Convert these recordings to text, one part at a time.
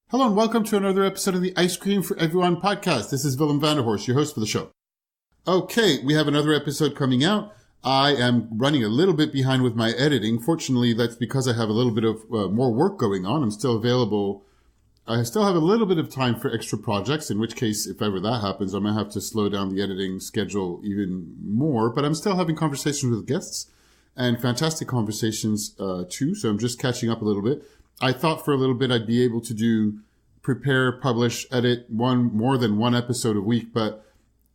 Hello and welcome to another episode of the Ice Cream for Everyone podcast. This is Willem Vanderhorst, your host for the show. Okay, we have another episode coming out. I am running a little bit behind with my editing. Fortunately, that's because I have a little bit of more work going on. I'm still available. I still have a little bit of time for extra projects, in which case, if ever that happens, I might have to slow down the editing schedule even more. But I'm still having conversations with guests and fantastic conversations too. So I'm just catching up a little bit. I thought for a little bit I'd be able to prepare, publish, edit more than one episode a week, but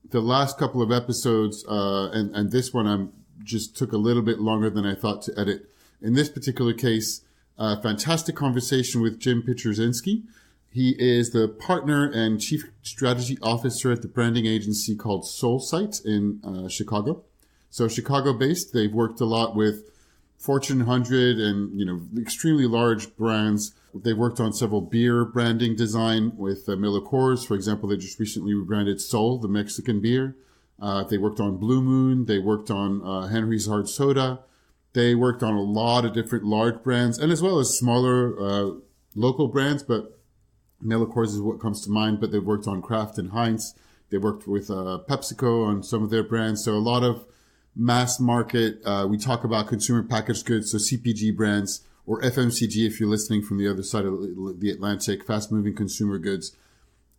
the last couple of episodes and this one just took a little bit longer than I thought to edit. In this particular case, fantastic conversation with Jim Pietruszynski. He is the partner and chief strategy officer at the branding agency called Soulsight in Chicago. So Chicago-based, they've worked a lot with Fortune 100 and, extremely large brands. They've worked on several beer branding design with MillerCoors. For example, they just recently rebranded Soul, the Mexican beer. They worked on Blue Moon. They worked on Henry's Hard Soda. They worked on a lot of different large brands and as well as smaller local brands, but MillerCoors is what comes to mind. But they've worked on Kraft-Heinz. They worked with Pepsico on some of their brands. So a lot of mass market. We talk about consumer packaged goods, so CPG brands, or FMCG if you're listening from the other side of the Atlantic, fast-moving consumer goods.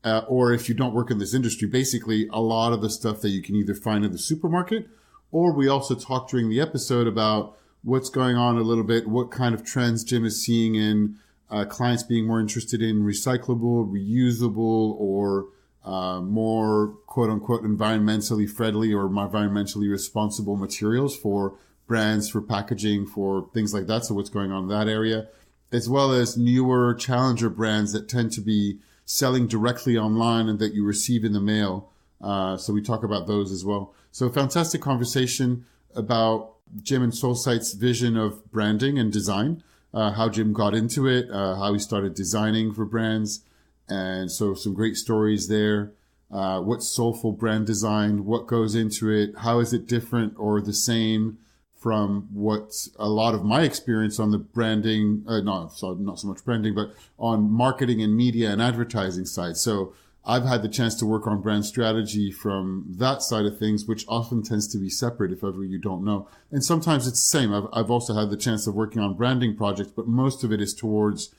Or if you don't work in this industry, basically a lot of the stuff that you can either find in the supermarket, or we also talked during the episode about what's going on a little bit, what kind of trends Jim is seeing in clients being more interested in recyclable, reusable, or more quote-unquote environmentally friendly or environmentally responsible materials for brands, for packaging, for things like that. So what's going on in that area, as well as newer challenger brands that tend to be selling directly online and that you receive in the mail. So we talk about those as well. So fantastic conversation about Jim and Soulsight's vision of branding and design, how Jim got into it, how he started designing for brands. And so some great stories there. What's Soulful brand design? What goes into it? How is it different or the same from what a lot of my experience on the branding, not so much branding, but on marketing and media and advertising side. So I've had the chance to work on brand strategy from that side of things, which often tends to be separate if ever you don't know. And sometimes it's the same. I've also had the chance of working on branding projects, but most of it is towards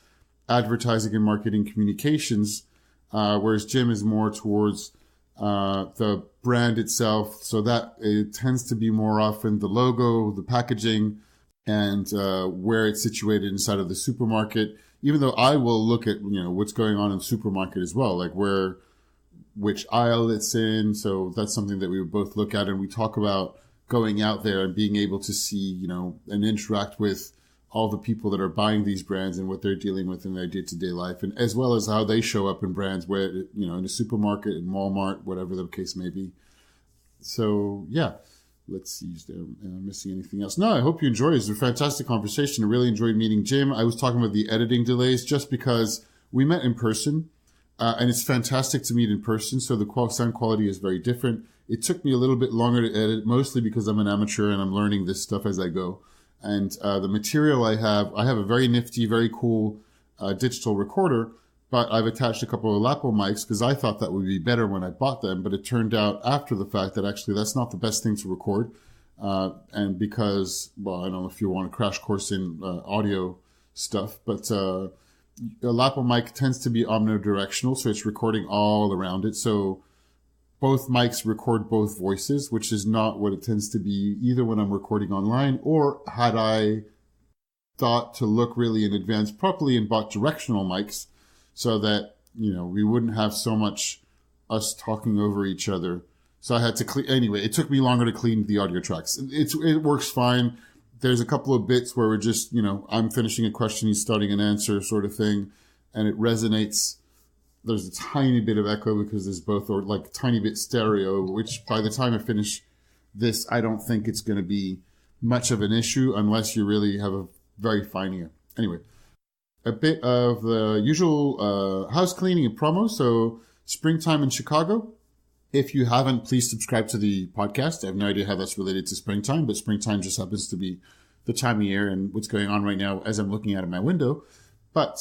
advertising and marketing communications, whereas Jim is more towards the brand itself. So that it tends to be more often the logo, the packaging, and where it's situated inside of the supermarket. Even though I will look at what's going on in the supermarket as well, like which aisle it's in. So that's something that we would both look at, and we talk about going out there and being able to see and interact with all the people that are buying these brands and what they're dealing with in their day-to-day life, and as well as how they show up in brands where, in a supermarket, in Walmart, whatever the case may be. So, yeah, let's see. Am I missing anything else? No, I hope you enjoyed it. It was a fantastic conversation. I really enjoyed meeting Jim. I was talking about the editing delays just because we met in person, and it's fantastic to meet in person. So the sound quality is very different. It took me a little bit longer to edit, mostly because I'm an amateur and I'm learning this stuff as I go. And the material I have a very nifty, very cool digital recorder, but I've attached a couple of lapel mics because I thought that would be better when I bought them. But it turned out after the fact that actually that's not the best thing to record. And because, well, I don't know if you want a crash course in audio stuff, but a lapel mic tends to be omnidirectional, so it's recording all around it. So both mics record both voices, which is not what it tends to be either when I'm recording online or had I thought to look really in advance properly and bought directional mics so that, we wouldn't have so much us talking over each other. So I had to clean. Anyway, it took me longer to clean the audio tracks. It works fine. There's a couple of bits where we're just, I'm finishing a question, he's starting an answer sort of thing, and it resonates. There's a tiny bit of echo because there's both, or like a tiny bit stereo, which by the time I finish this, I don't think it's going to be much of an issue unless you really have a very fine ear. Anyway, a bit of the usual house cleaning and promo. So springtime in Chicago. If you haven't, please subscribe to the podcast. I have no idea how that's related to springtime, but springtime just happens to be the time of year and what's going on right now as I'm looking out of my window. But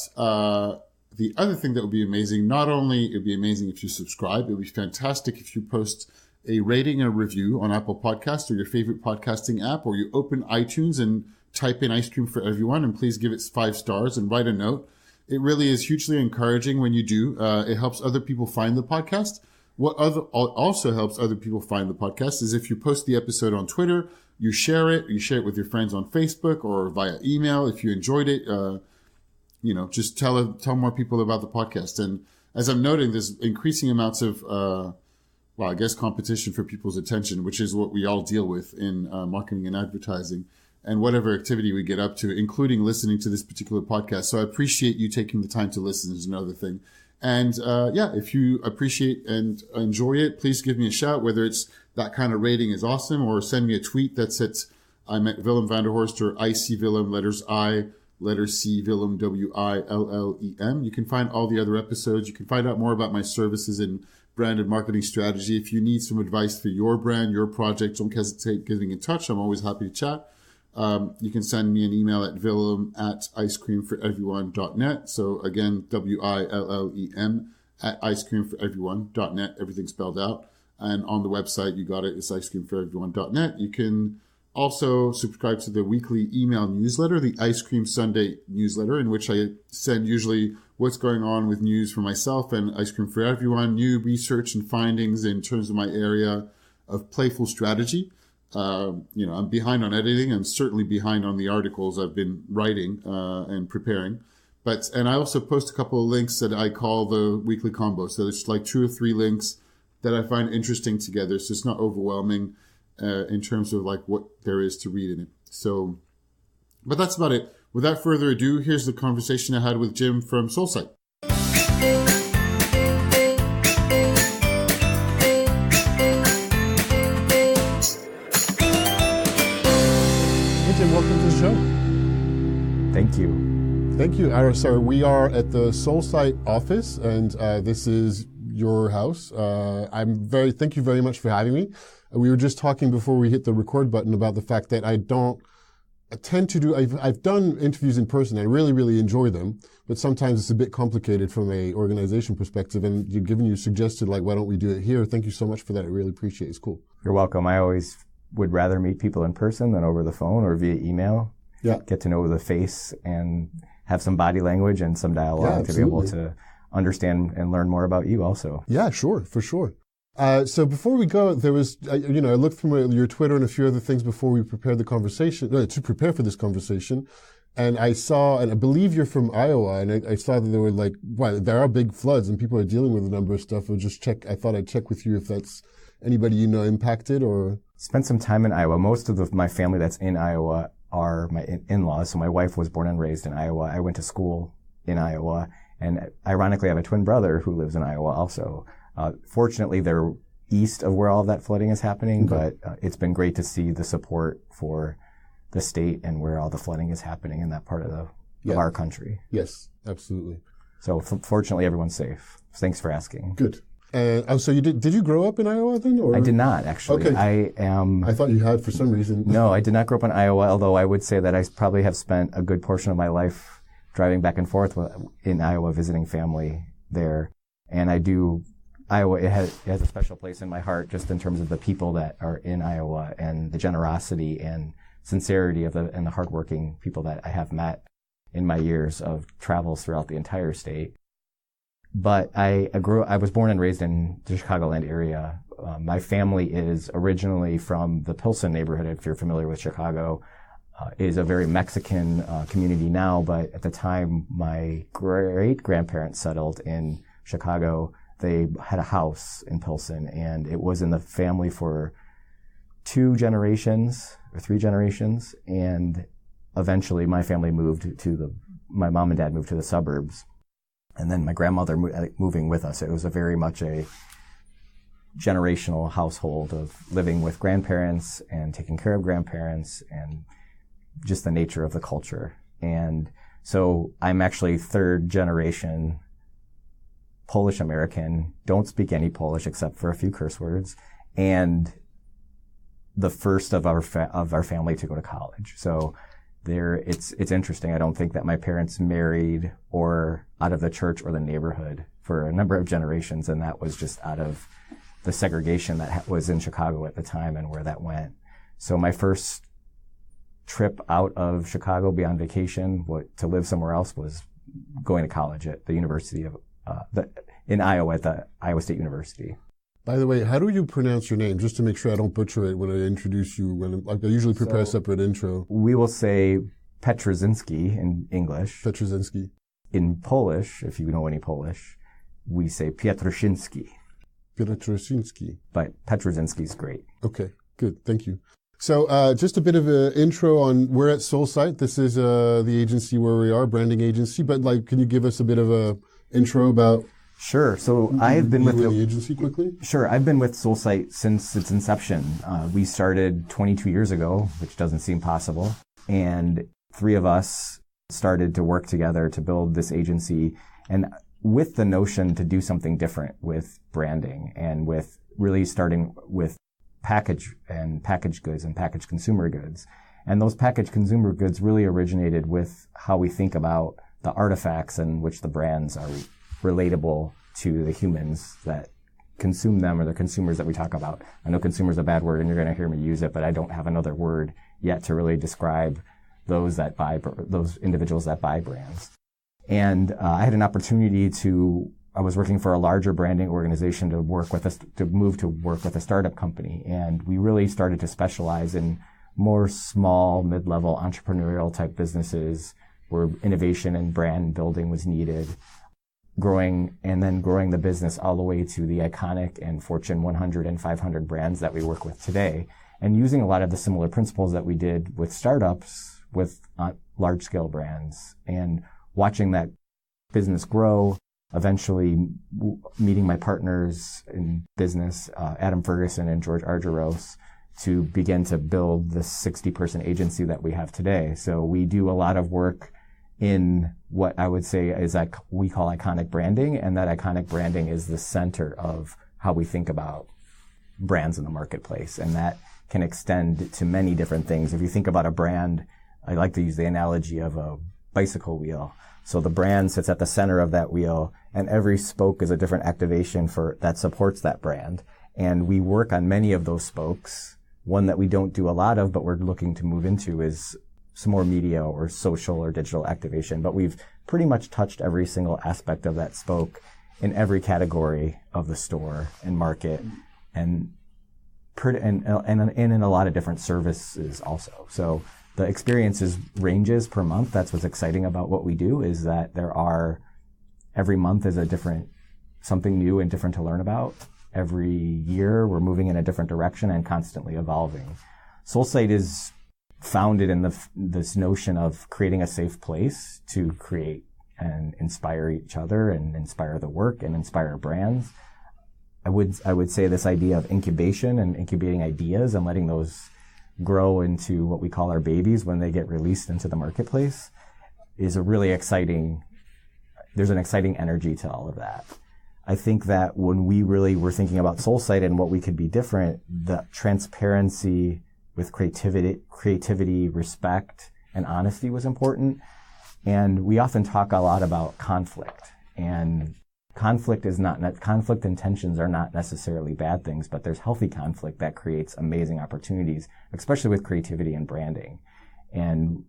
the other thing that would be amazing, not only it would be amazing if you subscribe, it would be fantastic if you post a rating and a review on Apple Podcasts or your favorite podcasting app, or you open iTunes and type in Ice Cream for Everyone, and please give it 5 stars and write a note. It really is hugely encouraging when you do. It helps other people find the podcast. What also helps other people find the podcast is if you post the episode on Twitter, you share it with your friends on Facebook or via email. If you enjoyed it, just tell more people about the podcast. And as I'm noting, there's increasing amounts of, competition for people's attention, which is what we all deal with in marketing and advertising and whatever activity we get up to, including listening to this particular podcast. So I appreciate you taking the time to listen is another thing. And if you appreciate and enjoy it, please give me a shout, whether it's that kind of rating is awesome, or send me a tweet that's I'm at Willem van der Horst, or IC Willem, letters I, letter C, Willem, WILLEM. You can find all the other episodes. You can find out more about my services and brand and marketing strategy. If you need some advice for your brand, your project, don't hesitate getting in touch. I'm always happy to chat. You can send me an email at willem@icecreamforeveryone.net. So again, WILLEM at icecreamforeveryone.net. Everything spelled out. And on the website, you got it. It's icecreamforeveryone.net. You can also subscribe to the weekly email newsletter, the Ice Cream Sunday newsletter, in which I send usually what's going on with news for myself and Ice Cream for Everyone, new research and findings in terms of my area of playful strategy. I'm behind on editing. I'm certainly behind on the articles I've been writing and preparing. And I also post a couple of links that I call the weekly combo. So there's like 2 or 3 links that I find interesting together. So it's not overwhelming in terms of like what there is to read in it. So, but that's about it. Without further ado, here's the conversation I had with Jim from Soulsight. Welcome to the show. Thank you. Thank you. So we are at the Soulsight office, and this is your house. Thank you very much for having me. We were just talking before we hit the record button about the fact that I've done interviews in person. I really, really enjoy them, but sometimes it's a bit complicated from a organization perspective, and you suggested, like, why don't we do it here? Thank you so much for that. I really appreciate it. It's cool. You're welcome. I always would rather meet people in person than over the phone or via email. Yeah. Get to know the face and have some body language and some dialogue to be able to understand and learn more about you also. Yeah, sure, for sure. So before we go, there was, I looked through your Twitter and a few other things before we prepared the conversation, to prepare for this conversation. And I saw, and I believe you're from Iowa, and I saw that there were there are big floods and people are dealing with a number of stuff. I thought I'd check with you if that's anybody impacted or... Spent some time in Iowa. Most of my family that's in Iowa are my in-laws. So my wife was born and raised in Iowa. I went to school in Iowa. And ironically, I have a twin brother who lives in Iowa also. Fortunately, they're east of where all of that flooding is happening, but it's been great to see the support for the state and where all the flooding is happening in that part of our country. Yes, absolutely. So fortunately, everyone's safe. Thanks for asking. Good. So you did you grow up in Iowa then? Or? I did not, actually. Okay. I thought you had for some reason. No, I did not grow up in Iowa, although I would say that I probably have spent a good portion of my life driving back and forth in Iowa, visiting family there. And Iowa, it has a special place in my heart just in terms of the people that are in Iowa and the generosity and sincerity and the hardworking people that I have met in my years of travels throughout the entire state. But I was born and raised in the Chicagoland area. My family is originally from the Pilsen neighborhood, if you're familiar with Chicago. It is a very Mexican community now, but at the time my great-grandparents settled in Chicago, they had a house in Pilsen, and it was in the family for 2 generations or 3 generations, and eventually my mom and dad moved to the suburbs. And then my grandmother moving with us. It was very much a generational household of living with grandparents and taking care of grandparents and just the nature of the culture. And so I'm actually 3rd generation Polish American, don't speak any Polish except for a few curse words, and the first of our family to go to college. So it's interesting. I don't think that my parents married or out of the church or the neighborhood for a number of generations, and that was just out of the segregation that was in Chicago at the time and where that went. So my first trip out of Chicago beyond vacation to live somewhere else was going to college at the University of in Iowa at the Iowa State University. By the way, how do you pronounce your name? Just to make sure I don't butcher it when I introduce you. I usually prepare a separate intro. We will say Pietruszynski in English. Pietruszynski. In Polish, if you know any Polish, we say Pietruszynski. Pietruszynski. But Pietruszynski is great. Okay, good. Thank you. So just a bit of an intro on, we're at Soulsight. This is the agency where we are, branding agency. But can you give us a bit of a intro about... Sure. So I've been with the agency quickly. Sure. I've been with Soulsight since its inception. We started 22 years ago, which doesn't seem possible. And 3 of us started to work together to build this agency, and with the notion to do something different with branding, and with really starting with packaged goods and packaged consumer goods. And those packaged consumer goods really originated with how we think about the artifacts in which the brands are relatable to the humans that consume them, or the consumers that we talk about. I know consumer is a bad word and you're going to hear me use it, but I don't have another word yet to really describe those individuals that buy brands. And I had an opportunity I was working for a larger branding organization to move to work with a startup company. And we really started to specialize in more small, mid-level entrepreneurial type businesses where innovation and brand building was needed. Growing the business all the way to the iconic and Fortune 100 and 500 brands that we work with today, and using a lot of the similar principles that we did with startups with large-scale brands, and watching that business grow, eventually meeting my partners in business, Adam Ferguson and George Argyros, to begin to build the 60-person agency that we have today. So we do a lot of work in what I would say is we call iconic branding, and that iconic branding is the center of how we think about brands in the marketplace, and that can extend to many different things. If you think about a brand, I like to use the analogy of a bicycle wheel. So the brand sits at the center of that wheel, and every spoke is a different activation that supports that brand. And we work on many of those spokes. One that we don't do a lot of, but we're looking to move into, is some more media or social or digital activation. But we've pretty much touched every single aspect of that spoke in every category of the store and market, and in a lot of different services also. So the experiences ranges per month. That's what's exciting about what we do, is that every month is something new and different to learn about. Every year we're moving in a different direction and constantly evolving. Soulsight is founded in this notion of creating a safe place to create and inspire each other and inspire the work and inspire brands. I would say this idea of incubation and incubating ideas and letting those grow into what we call our babies when they get released into the marketplace is there's an exciting energy to all of that. I think that when we really were thinking about Soulsight and what we could be different, the transparency with creativity, respect, and honesty was important. And we often talk a lot about conflict, and conflict and tensions are not necessarily bad things, but there's healthy conflict that creates amazing opportunities, especially with creativity and branding. And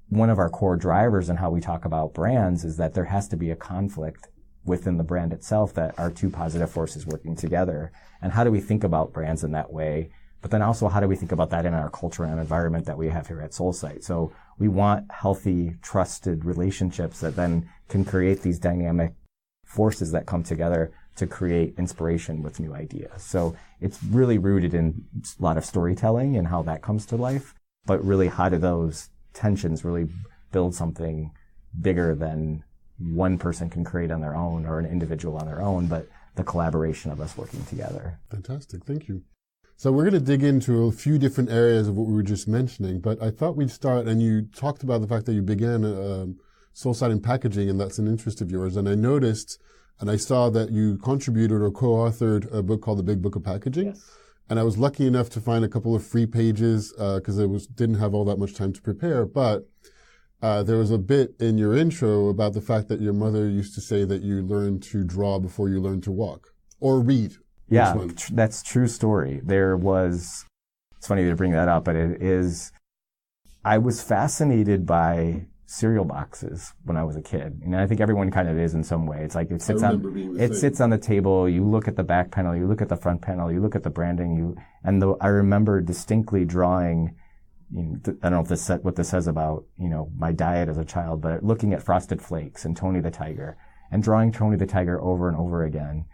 one of our core drivers in how we talk about brands is that there has to be a conflict within the brand itself, that are two positive forces working together. And how do we think about brands in that way? But then also, how do we think about that in our culture and environment that we have here at Soulsight? So we want healthy, trusted relationships that then can create these dynamic forces that come together to create inspiration with new ideas. So it's really rooted in a lot of storytelling and how that comes to life, but really how do those tensions really build something bigger than one person can create on their own, or an individual on their own, but the collaboration of us working together. Fantastic. Thank you. So we're going to dig into a few different areas of what we were just mentioning, but I thought we'd start, and you talked about the fact that you began Soulsight in packaging, and that's an interest of yours. And I noticed, and I saw that you contributed or co-authored a book called The Big Book of Packaging. Yes. And I was lucky enough to find a couple of free pages because I didn't have all that much time to prepare. But There was a bit in your intro about the fact that your mother used to say that you learned to draw before you learned to walk or read. Yeah, that's true story. It's funny to bring that up, but I was fascinated by cereal boxes when I was a kid. And I think everyone kind of is in some way. It's like it sits on the table, you look at the back panel, you look at the front panel, you look at the branding, I remember distinctly drawing, I don't know what this says about, my diet as a child, but looking at Frosted Flakes and Tony the Tiger and drawing Tony the Tiger over and over again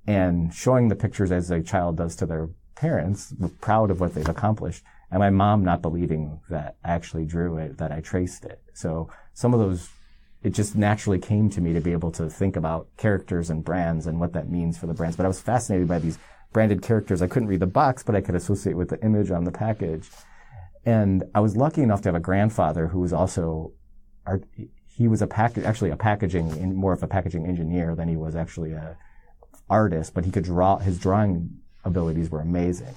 and showing the pictures as a child does to their parents, proud of what they've accomplished. And my mom not believing that I actually drew it, that I traced it. So some of those, it just naturally came to me to be able to think about characters and brands and what that means for the brands. But I was fascinated by these branded characters. I couldn't read the box, but I could associate with the image on the package. And I was lucky enough to have a grandfather who was also, he was more of a packaging engineer than he was actually a artist, but he could draw. His drawing abilities were amazing.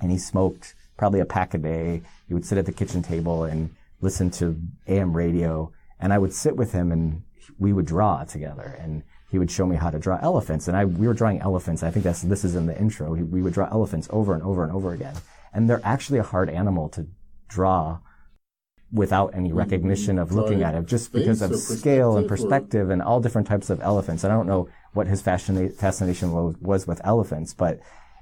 And he smoked probably a pack a day. He would sit at the kitchen table and listen to AM radio. And I would sit with him and we would draw together. And he would show me how to draw elephants. And we were drawing elephants. I think this is in the intro. We would draw elephants over and over and over again. And they're actually a hard animal to draw without any recognition of looking at it, just because of scale and perspective and all different types of elephants. And I don't know what his fascination was with elephants, but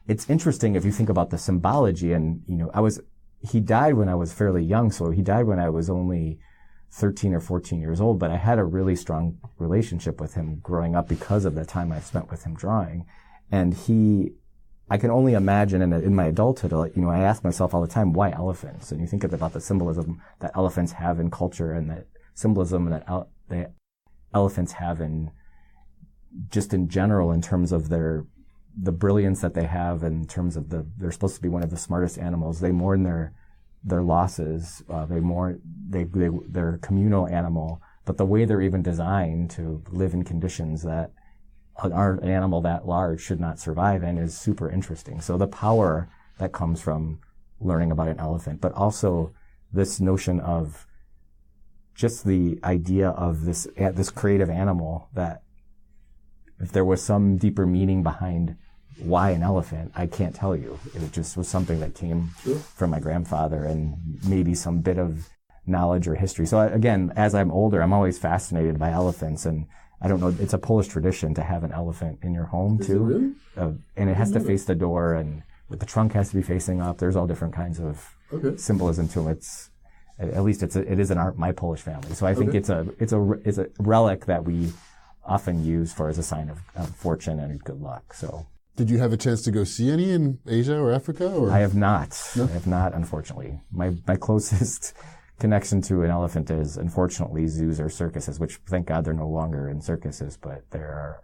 it's interesting if you think about the symbology. And, he died when I was fairly young, so he died when I was only 13 or 14 years old, but I had a really strong relationship with him growing up because of the time I spent with him drawing. And I can only imagine in my adulthood, I ask myself all the time, why elephants? And you think about the symbolism that elephants have in culture and the symbolism that the elephants have in general in terms of the brilliance that they have in terms of they're supposed to be one of the smartest animals. They mourn their losses. They're a communal animal, but the way they're even designed to live in conditions that an animal that large should not survive in is super interesting. So the power that comes from learning about an elephant, but also this notion of just the idea of this creative animal, that if there was some deeper meaning behind why an elephant, I can't tell you. It just was something that came from my grandfather and maybe some bit of knowledge or history. So again, as I'm older, I'm always fascinated by elephants, and I don't know, it's a Polish tradition to have an elephant in your home too. Really? And it has to face the door, and the trunk has to be facing up. There's all different kinds of symbolism to it. It is my Polish family. So I think it's a relic that we often use as a sign of fortune and good luck. So. Did you have a chance to go see any in Asia or Africa? Or? I have not. No? I have not, unfortunately. My closest connection to an elephant is, unfortunately, zoos or circuses, which, thank God, they're no longer in circuses, but they are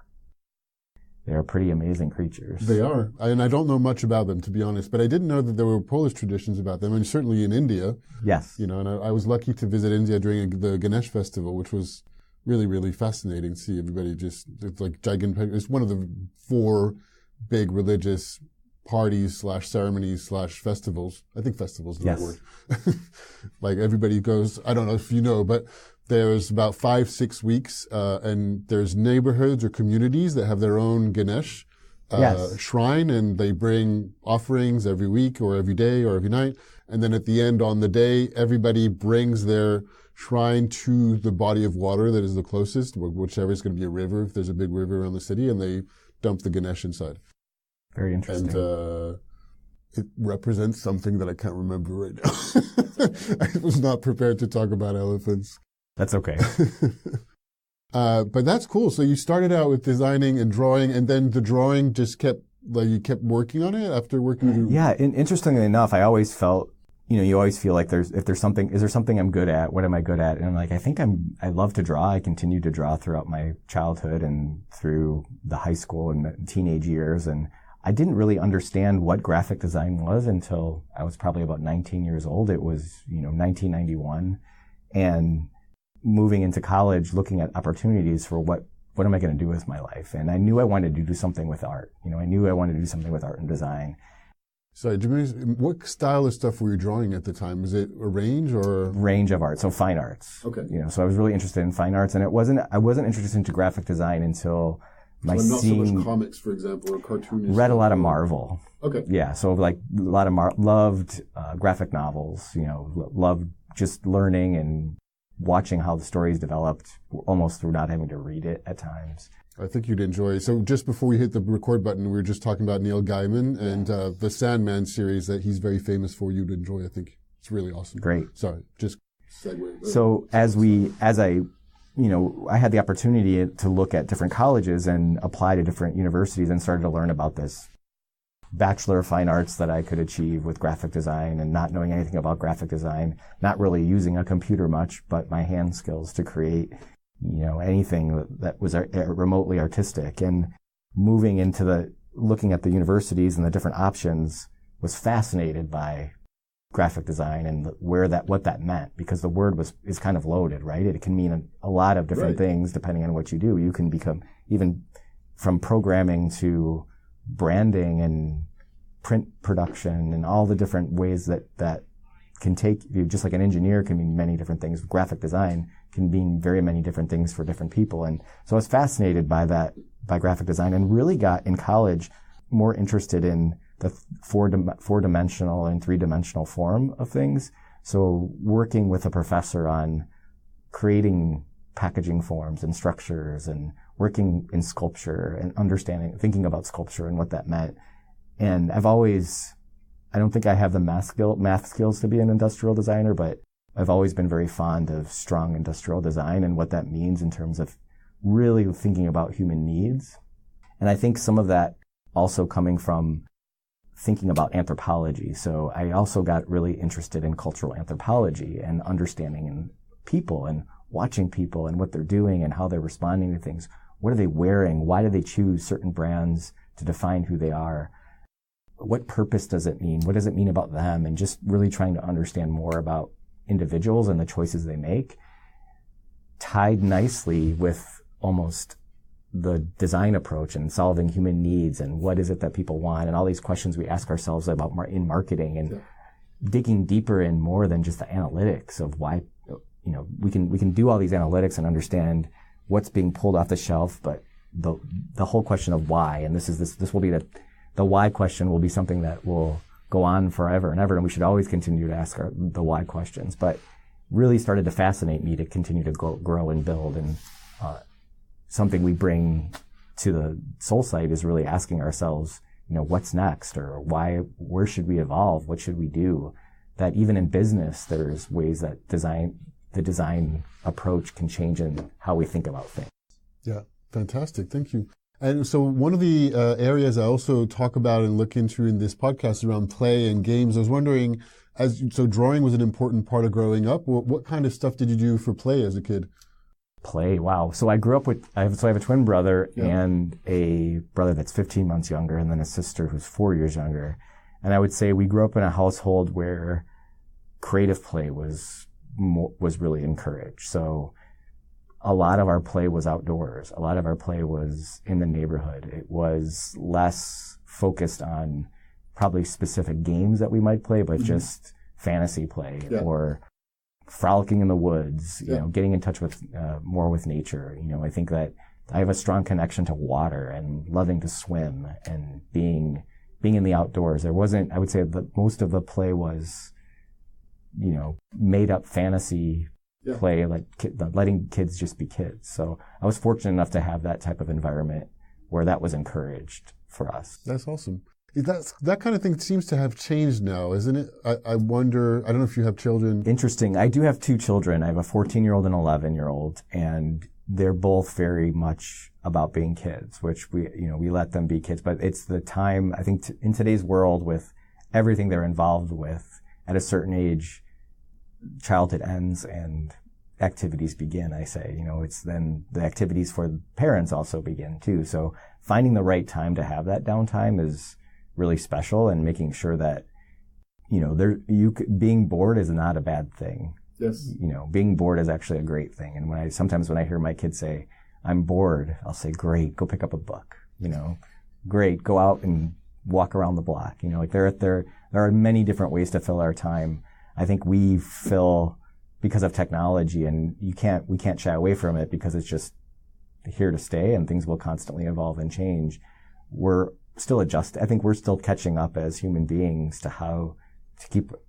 pretty amazing creatures. They are. And I don't know much about them, to be honest, but I didn't know that there were Polish traditions about them, and certainly in India. Yes. And I was lucky to visit India during the Ganesh festival, which was really, really fascinating to see everybody it's like gigantic. It's one of the 4 big religious parties / ceremonies / festivals. I think festivals is the word. Like everybody goes, I don't know if you know, but there's about 5-6 weeks, and there's neighborhoods or communities that have their own Ganesh shrine, and they bring offerings every week or every day or every night. And then at the end on the day, everybody brings their shrine to the body of water that is the closest, whichever is going to be a river, if there's a big river around the city, and they dump the Ganesh inside. Very interesting. And it represents something that I can't remember right now. I was not prepared to talk about elephants. That's okay. But that's cool. So you started out with designing and drawing, and then the drawing just you kept working on it after working? Yeah, interestingly enough, I always felt, you always feel like is there something I'm good at? What am I good at? And I'm like, I love to draw. I continued to draw throughout my childhood and through the high school and the teenage years. And I didn't really understand what graphic design was until I was probably about 19 years old. It was, 1991. And moving into college, looking at opportunities for what am I going to do with my life? And I knew I wanted to do something with art. I knew I wanted to do something with art and design. So, what style of stuff were you drawing at the time? Was it a range or? Range of art, so fine arts. Okay. So I was really interested in fine arts, and I wasn't introduced into graphic design until my not so much comics, for example, or cartoons. Read a lot of Marvel. Okay. Yeah, so like a lot of loved graphic novels. Loved just learning and watching how the stories developed, almost through not having to read it at times. I think you'd enjoy. So just before we hit the record button, we were just talking about Neil Gaiman and the Sandman series that he's very famous for. You'd enjoy. I think it's really awesome. Great. Sorry, just segue. So I had the opportunity to look at different colleges and apply to different universities and started to learn about this Bachelor of Fine Arts that I could achieve with graphic design, and not knowing anything about graphic design, not really using a computer much, but my hand skills to create anything that was remotely artistic. And moving into looking at the universities and the different options, was fascinated by graphic design and what that meant, because the word is kind of loaded, right? It can mean a lot of different things depending on what you do. You can become, even from programming to branding and print production and all the different ways that can take you, just like an engineer can mean many different things. Graphic design can mean very many different things for different people. And so I was fascinated by graphic design, and really got in college more interested in the four-dimensional and three-dimensional form of things. So working with a professor on creating packaging forms and structures, and working in sculpture and thinking about sculpture and what that meant. And I don't think I have the math skills to be an industrial designer, but I've always been very fond of strong industrial design and what that means in terms of really thinking about human needs. And I think some of that also coming from thinking about anthropology. So I also got really interested in cultural anthropology and understanding people and watching people and what they're doing and how they're responding to things. What are they wearing? Why do they choose certain brands to define who they are? What purpose does it mean? What does it mean about them? And just really trying to understand more about individuals and the choices they make, tied nicely with almost the design approach and solving human needs and what is it that people want, and all these questions we ask ourselves about in marketing, and digging deeper in more than just the analytics of why, we can do all these analytics and understand what's being pulled off the shelf, but the whole question of why, and this will be the why question will be something that will go on forever and ever, and we should always continue to ask the why questions. But really started to fascinate me to continue to grow and build, and something we bring to the Soulsight is really asking ourselves, what's next, or where should we evolve? What should we do? That even in business, there's ways that the design approach can change in how we think about things. Yeah, fantastic. Thank you. And so one of the areas I also talk about and look into in this podcast around play and games, I was wondering, so drawing was an important part of growing up. What kind of stuff did you do for play as a kid? Play, wow. So I grew up I have a twin brother and a brother that's 15 months younger, and then a sister who's 4 years younger. And I would say we grew up in a household where creative play was really encouraged. So a lot of our play was outdoors. A lot of our play was in the neighborhood. It was less focused on probably specific games that we might play, but just fantasy play or frolicking in the woods, getting in touch with more with nature. I think that I have a strong connection to water and loving to swim and being in the outdoors. I would say that most of the play was, made up fantasy play, like letting kids just be kids. So I was fortunate enough to have that type of environment where that was encouraged for us. That's awesome. That kind of thing seems to have changed now, isn't it? I wonder, I don't know if you have children. Interesting. I do have two children. I have a 14-year-old and an 11-year-old, and they're both very much about being kids, which we let them be kids. But it's the time, I think, in today's world with everything they're involved with, at a certain age, childhood ends and activities begin, I say. It's then the activities for parents also begin too. So finding the right time to have that downtime is really special, and making sure that, being bored is not a bad thing. Yes. Being bored is actually a great thing. And sometimes when I hear my kids say, I'm bored, I'll say, great, go pick up a book. Great, go out and walk around the block. You know, like there are many different ways to fill our time. I think we fill because of technology, and we can't shy away from it because it's just here to stay, and things will constantly evolve and change. We're still adjusting. I think we're still catching up as human beings to how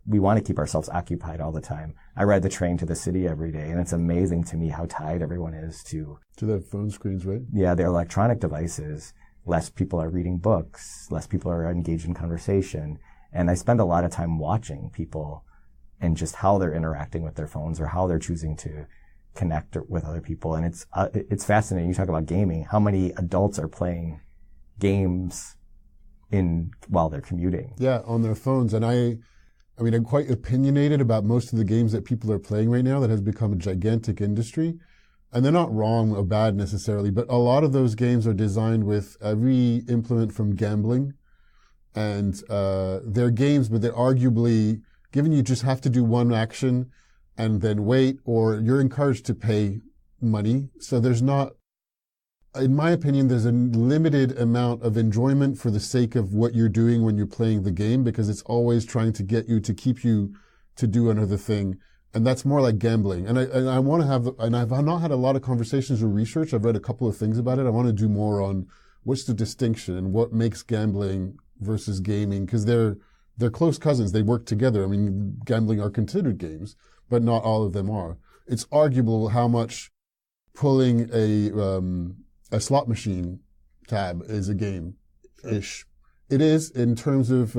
we want to keep ourselves occupied all the time. I ride the train to the city every day, and it's amazing to me how tied everyone is to their phone screens, right? Yeah, their electronic devices. Less people are reading books, less people are engaged in conversation. And I spend a lot of time watching people and just how they're interacting with their phones or how they're choosing to connect with other people. And it's fascinating. You talk about gaming. How many adults are playing games while they're commuting? Yeah, on their phones. And I'm quite opinionated about most of the games that people are playing right now that has become a gigantic industry. And they're not wrong or bad necessarily, but a lot of those games are designed with every implement from gambling. And they're games, but they're arguably, given you just have to do one action and then wait, or you're encouraged to pay money. So there's not, in my opinion, there's a limited amount of enjoyment for the sake of what you're doing when you're playing the game, because it's always trying to get you to keep you to do another thing. And that's more like gambling. And I want to have, and I've not had a lot of conversations or research. I've read a couple of things about it. I want to do more on what's the distinction and what makes gambling versus gaming, because they're close cousins. They work together. I mean, gambling are considered games, but not all of them are. It's arguable how much pulling a slot machine tab is a game-ish. It is in terms of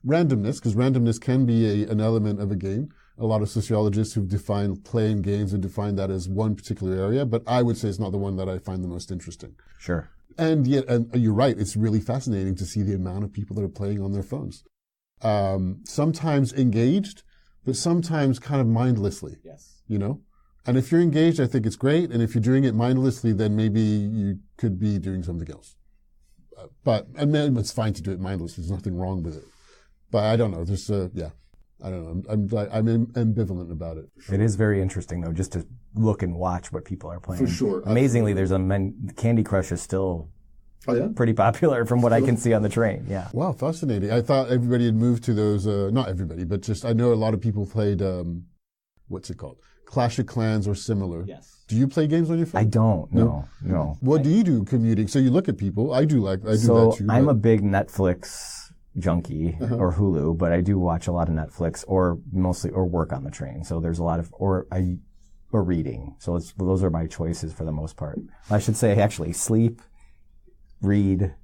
randomness, because randomness can be an element of a game. A lot of sociologists who've defined playing games would define that as one particular area, but I would say it's not the one that I find the most interesting. Sure. And yet, and you're right, it's really fascinating to see the amount of people that are playing on their phones. Sometimes engaged, but sometimes kind of mindlessly. Yes. You know? And if you're engaged, I think it's great. And if you're doing it mindlessly, then maybe you could be doing something else. And then it's fine to do it mindlessly. There's nothing wrong with it. But I don't know. I don't know. I'm ambivalent about it. Sure. It is very interesting, though, just to look and watch what people are playing. For sure. Amazingly, Candy Crush is still pretty popular from what I can see on the train. Yeah. Wow, fascinating. I thought everybody had moved to those, not everybody, but just I know a lot of people played, what's it called? Clash of Clans or similar. Yes. Do you play games on your phone? I don't. No. What do you do commuting? So you look at people. I do that too. So I'm a big Netflix junkie or Hulu, but I do watch a lot of Netflix or work on the train. So there's a lot of, or reading. So those are my choices for the most part. I should say actually sleep, read,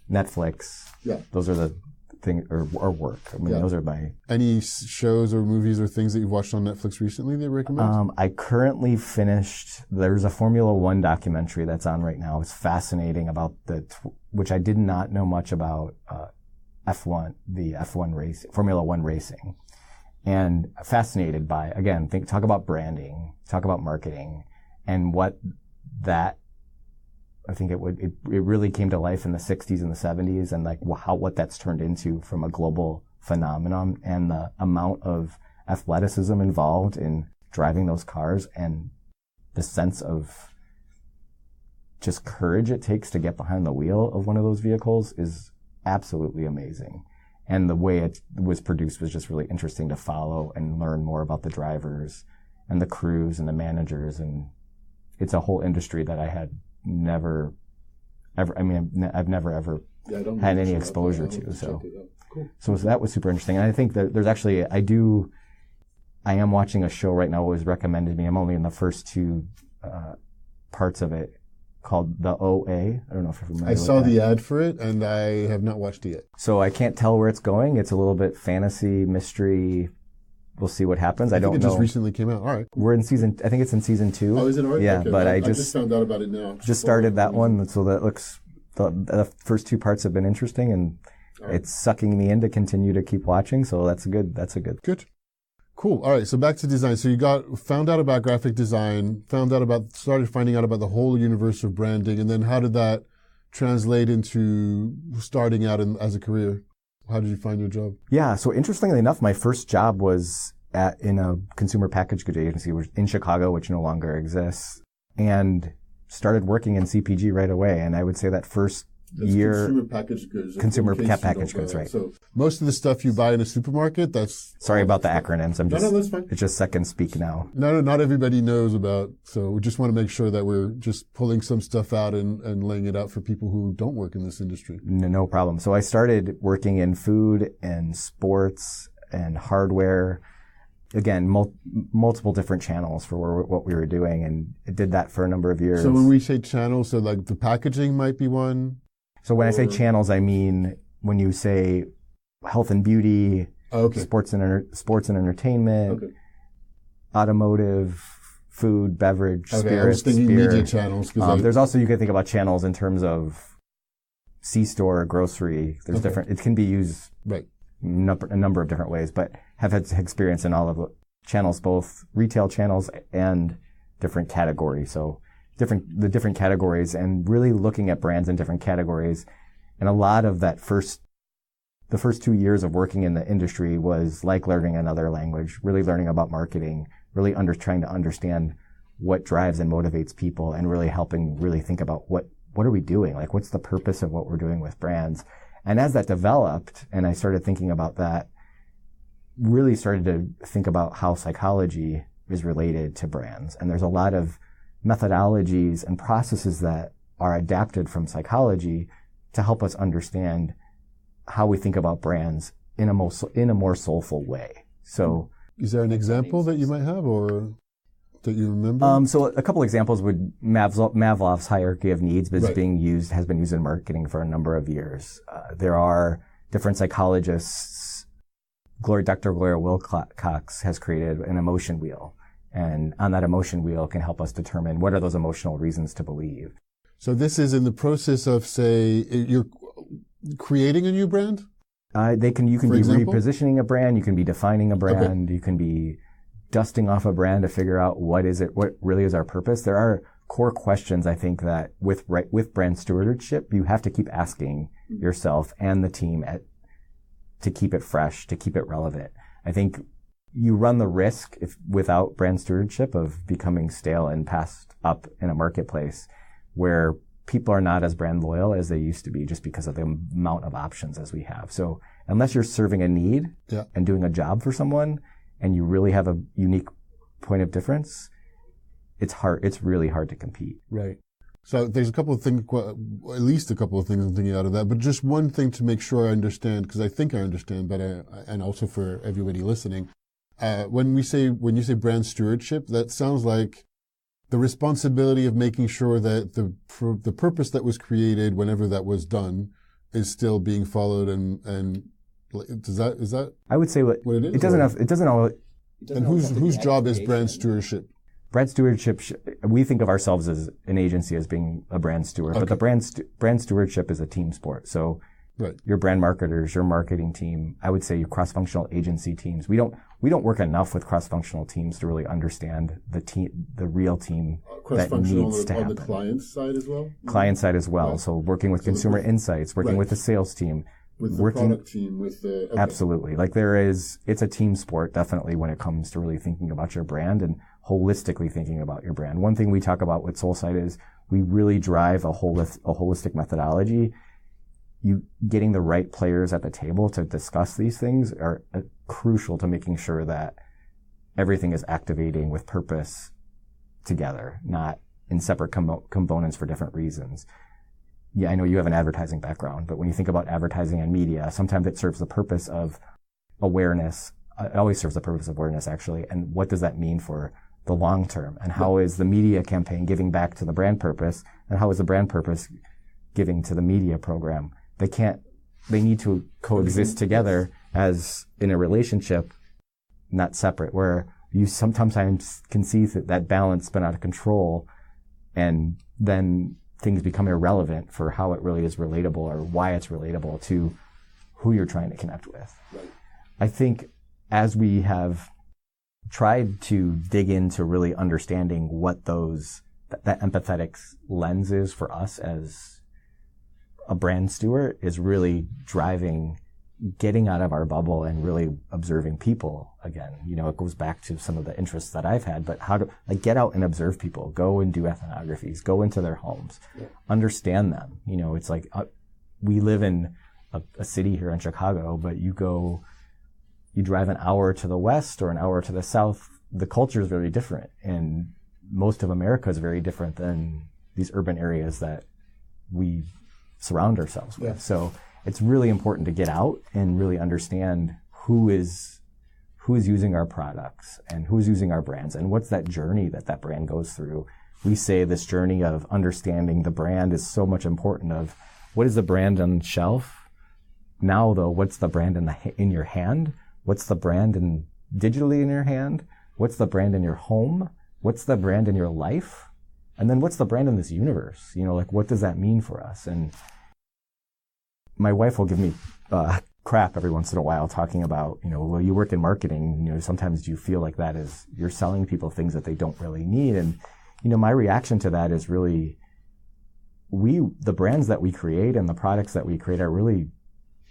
Netflix. Yeah. Those are the thing, or work. I mean, those are my... Any shows or movies or things that you've watched on Netflix recently that you recommend? I currently finished, there's a Formula One documentary that's on right now. It's fascinating about which I did not know much about, F1, the F1 race, Formula One racing. And fascinated by, again, talk about branding, talk about marketing, and what that, I think it really came to life in the 60s and the 70s, and like what that's turned into from a global phenomenon, and the amount of athleticism involved in driving those cars, and the sense of just courage it takes to get behind the wheel of one of those vehicles is absolutely amazing. And the way it was produced was just really interesting to follow and learn more about the drivers and the crews and the managers. And it's a whole industry that I had never ever had any exposure to. So, cool. So that was super interesting. And I think that there's actually, I am watching a show right now. It was recommended me. I'm only in the first two parts of it, called The OA. I don't know if you're familiar with that. I saw the ad for it, and I have not watched it yet. So I can't tell where it's going. It's a little bit fantasy, mystery. We'll see what happens. I don't know. It just recently came out. All right. We're in I think it's in season 2. Oh, is it already? Yeah, okay. but I just found out about it now. Just started that one, so that looks, the first 2 parts have been interesting, and it's sucking me in to continue to keep watching, so that's a good. Good. Cool. All right. So back to design. So you found out about graphic design, started finding out about the whole universe of branding, and then how did that translate into starting out as a career? How did you find your job? Yeah. So interestingly enough, my first job was in a consumer packaged goods agency in Chicago, which no longer exists, and started working in CPG right away. And I would say that first year. Consumer packaged goods. Consumer packaged goods, right. So most of the stuff you buy in a supermarket, that's... Sorry about the acronyms. No, that's fine. It's just second speak now. No, not everybody knows about, so we just want to make sure that we're just pulling some stuff out and laying it out for people who don't work in this industry. No problem. So I started working in food and sports and hardware. Again, multiple different channels for what we were doing, and it did that for a number of years. So when we say channels, so like the packaging might be one? So when I say channels, I mean when you say health and beauty, sports and entertainment, automotive, food, beverage, spirits, I was thinking beer. Media channels. There's also, you can think about channels in terms of C-store, grocery. There's different, it can be used a number of different ways, but have had experience in all of the channels, both retail channels and different categories. So the different categories, and really looking at brands in different categories. And a lot of that the first 2 years of working in the industry was like learning another language, really learning about marketing, really trying to understand what drives and motivates people, and really helping really think about what are we doing? Like, what's the purpose of what we're doing with brands? And as that developed, and I started thinking about that, really started to think about how psychology is related to brands. And there's a lot of methodologies and processes that are adapted from psychology to help us understand how we think about brands in a more soulful way. So, is there an example that you might have, or that you remember? So a couple examples would Maslov's hierarchy of needs has been used in marketing for a number of years. There are different psychologists. Dr. Gloria Wilcox has created an emotion wheel. And on that emotion wheel can help us determine what are those emotional reasons to believe. So this is in the process of, say, you're creating a new brand? You can be repositioning a brand, you can be defining a brand, you can be dusting off a brand to figure out what really is our purpose. There are core questions, I think, that with brand stewardship, you have to keep asking yourself and the team to keep it fresh, to keep it relevant. I think you run the risk, without brand stewardship, of becoming stale and passed up in a marketplace where people are not as brand loyal as they used to be, just because of the amount of options as we have. So unless you're serving a need and doing a job for someone, and you really have a unique point of difference, it's really hard to compete. Right. So there's a couple of things, at least a couple of things I'm thinking out of that, but just one thing to make sure I understand, because I think I understand, but and also for everybody listening, when you say brand stewardship, that sounds like the responsibility of making sure that the purpose that was created, whenever that was done, is still being followed, and is that? I would say what it is. It doesn't always. And whose job is brand stewardship? Brand stewardship, we think of ourselves as an agency as being a brand steward, but the brand stewardship is a team sport. So your brand marketers, your marketing team, I would say your cross-functional agency teams. We don't work enough with cross-functional teams to really understand the real team that needs to happen. On the client side as well? Client side as well. So working with consumer insights, working with the sales team. With the product team, Absolutely. It's a team sport, definitely, when it comes to really thinking about your brand and holistically thinking about your brand. One thing we talk about with Soulsight is we really drive a holistic methodology. You getting the right players at the table to discuss these things are crucial to making sure that everything is activating with purpose together, not in separate components for different reasons. Yeah, I know you have an advertising background, but when you think about advertising and media, sometimes it serves the purpose of awareness. It always serves the purpose of awareness, actually. And what does that mean for the long term? And how is the media campaign giving back to the brand purpose? And how is the brand purpose giving to the media program? They need to coexist together as in a relationship, not separate, where you sometimes can see that balance spin out of control, and then things become irrelevant for how it really is relatable or why it's relatable to who you're trying to connect with. Right. I think as we have tried to dig into really understanding what that empathetic lens is for us as a brand steward, is really driving getting out of our bubble and really observing people again. It goes back to some of the interests that I've had, but how to get out and observe people, go and do ethnographies, go into their homes, understand them. It's we live in a city here in Chicago, but you drive an hour to the west or an hour to the south, the culture is very different. And most of America is very different than these urban areas that we surround ourselves with. Yeah. So it's really important to get out and really understand who is using our products and who's using our brands and what's that journey that brand goes through. We say this journey of understanding the brand is so much important of what is the brand on the shelf? Now though, what's the brand in your hand? What's the brand digitally in your hand? What's the brand in your home? What's the brand in your life? And then what's the brand in this universe? Like what does that mean for us? And my wife will give me crap every once in a while talking about, well, you work in marketing, sometimes you feel like that is, you're selling people things that they don't really need. And, my reaction to that is really, the brands that we create and the products that we create are really,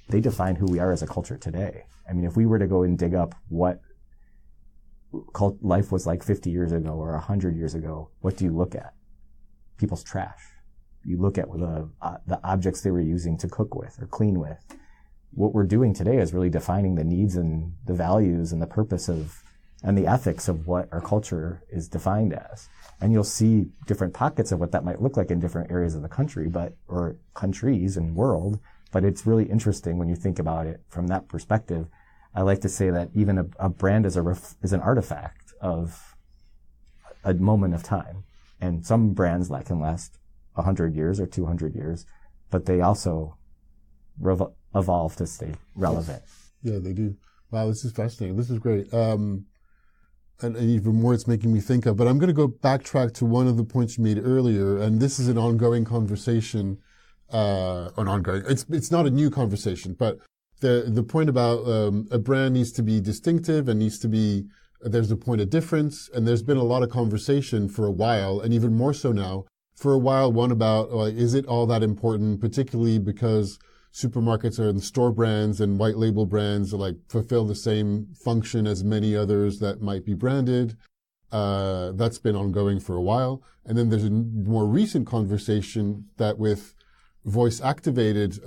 they define who we are as a culture today. I mean, if we were to go and dig up what life was like 50 years ago or 100 years ago, what do you look at? People's trash. You look at the objects they were using to cook with or clean with. What we're doing today is really defining the needs and the values and the purpose and the ethics of what our culture is defined as. And you'll see different pockets of what that might look like in different areas of the country, or countries and world. But it's really interesting when you think about it from that perspective. I like to say that even a brand is an artifact of a moment of time. And some brands can last 100 years or 200 years, but they also evolve to stay relevant. Yeah, they do. Wow, this is fascinating. This is great. And even more it's making me think of, but I'm going to go backtrack to one of the points you made earlier, and this is an ongoing conversation, it's not a new conversation, but the point about a brand needs to be distinctive and there's a point of difference, and there's been a lot of conversation for a while, and even more so now, for a while, one about, is it all that important, particularly because supermarkets are in store brands and white label brands fulfill the same function as many others that might be branded. That's been ongoing for a while. And then there's a more recent conversation that with voice activated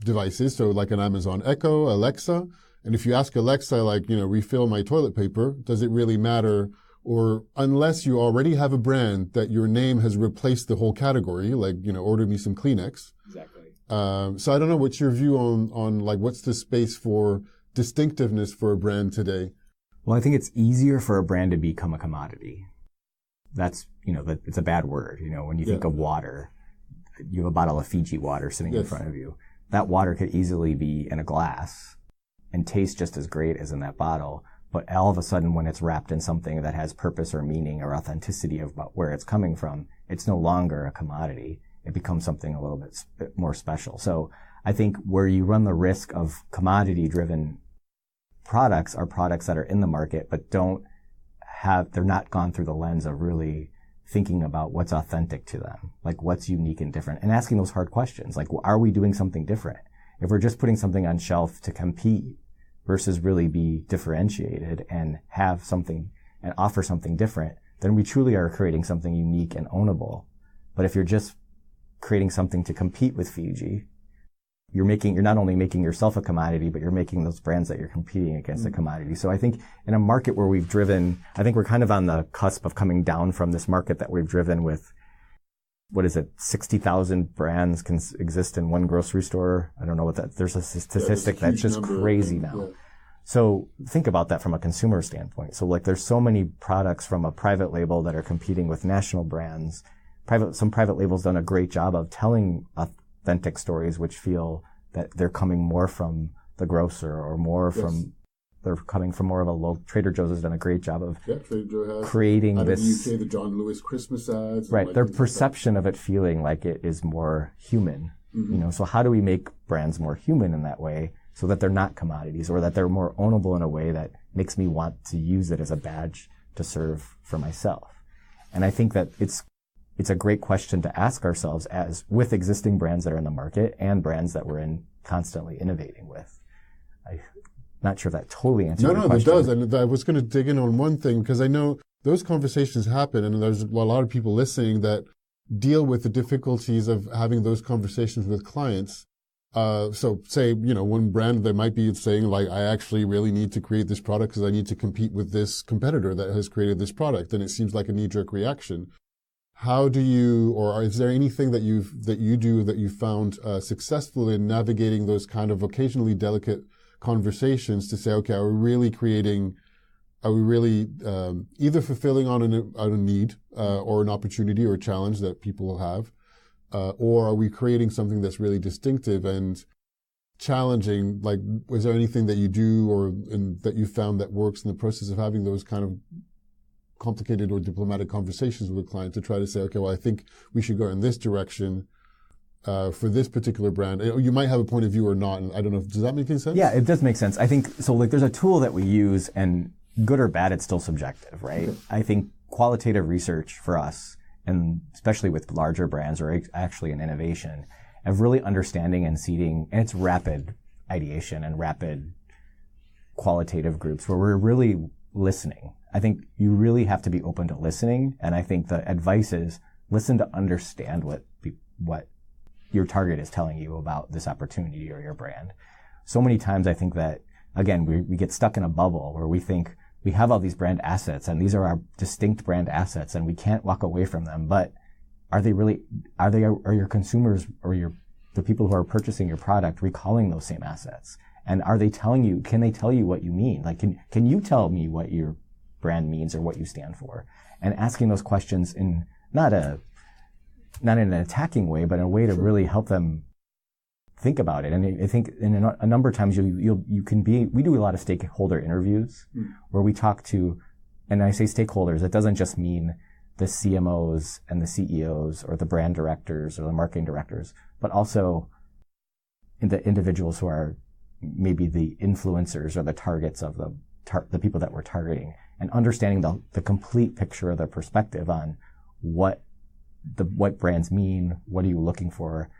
devices, so like an Amazon Echo, Alexa, and if you ask Alexa, refill my toilet paper, does it really matter? Or unless you already have a brand that your name has replaced the whole category, order me some Kleenex. Exactly. So I don't know, what's your view on what's the space for distinctiveness for a brand today? Well, I think it's easier for a brand to become a commodity. That's, it's a bad word. When you think of water, you have a bottle of Fiji water sitting in front of you. That water could easily be in a glass and taste just as great as in that bottle. But all of a sudden, when it's wrapped in something that has purpose or meaning or authenticity about where it's coming from, it's no longer a commodity. It becomes something a little bit more special. So I think where you run the risk of commodity-driven products are products that are in the market but they're not gone through the lens of really thinking about what's authentic to them, what's unique and different, and asking those hard questions, are we doing something different? If we're just putting something on shelf to compete versus really be differentiated and have something and offer something different, then we truly are creating something unique and ownable. But if you're just creating something to compete with Fiji, you're not only making yourself a commodity, but you're making those brands that you're competing against a commodity. So I think in a market where I think we're kind of on the cusp of coming down from this market that we've driven with, 60,000 brands can exist in one grocery store. I don't know there's a statistic that's just crazy now. Yeah. So think about that from a consumer standpoint. So there's so many products from a private label that are competing with national brands. Some private labels done a great job of telling authentic stories, which feel that they're coming more from the grocer or they're coming from more of a local. Trader Joe's has done a great job of Trader Joe has creating out this. Of the UK, the John Lewis Christmas ads. Right. Their perception of it feeling like it is more human. Mm-hmm. So how do we make brands more human in that way so that they're not commodities or that they're more ownable in a way that makes me want to use it as a badge to serve for myself? And I think that it's a great question to ask ourselves as with existing brands that are in the market and brands that we're constantly innovating with. I'm not sure if that totally answers your question. No, it does. And I was going to dig in on one thing because I know those conversations happen and there's a lot of people listening that deal with the difficulties of having those conversations with clients. So say, one brand that might be saying like, I actually really need to create this product because I need to compete with this competitor that has created this product. And it seems like a knee-jerk reaction. How do you, or is there anything that you do that you found successful in navigating those kind of occasionally delicate conversations to say, okay, are we really either fulfilling on a need or an opportunity or a challenge that people will have, or are we creating something that's really distinctive and challenging? Like, is there anything that you do that you found that works in the process of having those kind of complicated or diplomatic conversations with a client to try to say, okay, well, I think we should go in this direction for this particular brand? You might have a point of view or not, and I don't know. Does that make any sense? Yeah, it does make sense. I think so. Like, there's a tool that we use, and good or bad, it's still subjective, right? Okay. I think qualitative research for us, and especially with larger brands or actually an innovation, of really understanding and seeding, and it's rapid ideation and rapid qualitative groups where we're really listening. I think you really have to be open to listening, and I think the advice is listen to understand what your target is telling you about this opportunity or your brand. So many times I think that, again, we get stuck in a bubble where we think we have all these brand assets and these are our distinct brand assets and we can't walk away from them. But are your consumers or the people who are purchasing your product recalling those same assets? And can they tell you what you mean? Like, can you tell me what your brand means or what you stand for? And asking those questions in not in an attacking way, but in a way to really help them think about it. And I think in a number of times we do a lot of stakeholder interviews where we talk to, and I say stakeholders, it doesn't just mean the CMOs and the CEOs or the brand directors or the marketing directors, but also the individuals who are maybe the influencers or the targets of the people that we're targeting, and understanding the complete picture of their perspective on what brands mean, what are you looking for.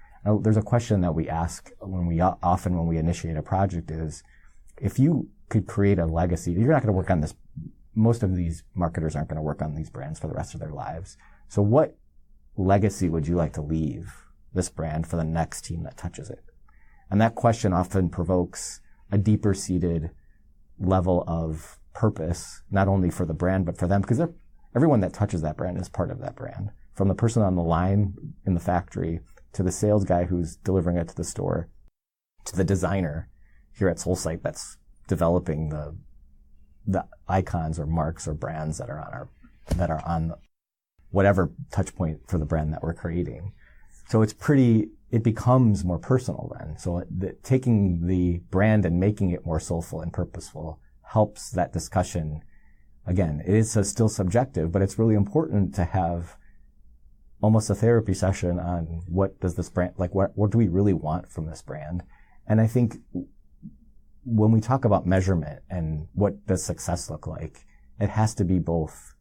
There's a question that we ask when we initiate a project is, if you could create a legacy, you're not going to work on this. Most of these marketers aren't going to work on these brands for the rest of their lives. So what legacy would you like to leave this brand for the next team that touches it? And that question often provokes a deeper seated level of purpose, not only for the brand, but for them, because everyone that touches that brand is part of that brand. From the person on the line in the factory, to the sales guy who's delivering it to the store, to the designer here at Soulsight that's developing the icons or marks or brands that are on whatever touch point for the brand that we're creating. So it becomes more personal then. So taking the brand and making it more soulful and purposeful helps that discussion. Again, it is still subjective, but it's really important to have almost a therapy session on what does this brand, like what do we really want from this brand? And I think when we talk about measurement and what does success look like, it has to be both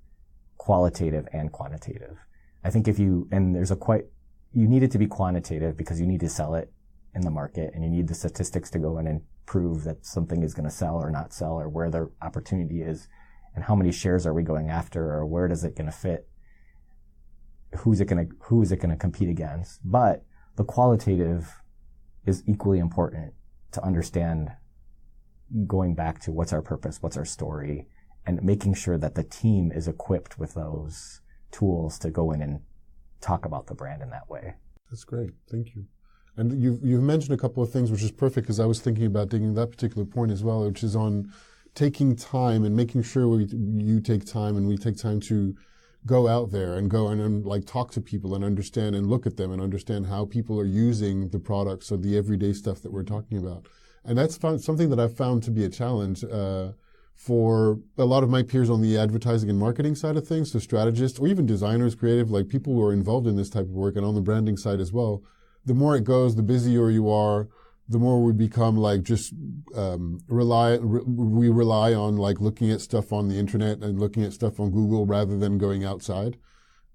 qualitative and quantitative. I think you need it to be quantitative because you need to sell it in the market and you need the statistics to go in and prove that something is going to sell or not sell, or where the opportunity is and how many shares are we going after, or where is it going to fit? Who is it going to compete against? But the qualitative is equally important to understand, going back to what's our purpose, what's our story, and making sure that the team is equipped with those tools to go in and talk about the brand in that way. That's great. Thank you. And you've mentioned a couple of things, which is perfect, because I was thinking about digging that particular point as well, which is on taking time and making sure you take time and we take time to go out there and go and like talk to people and understand and look at them and understand how people are using the products or the everyday stuff that we're talking about. And that's something that I've found to be a challenge for a lot of my peers on the advertising and marketing side of things, so strategists or even designers, creative, like people who are involved in this type of work and on the branding side as well. The more it goes, the busier you are, the more we become like just rely on like looking at stuff on the internet and looking at stuff on Google rather than going outside.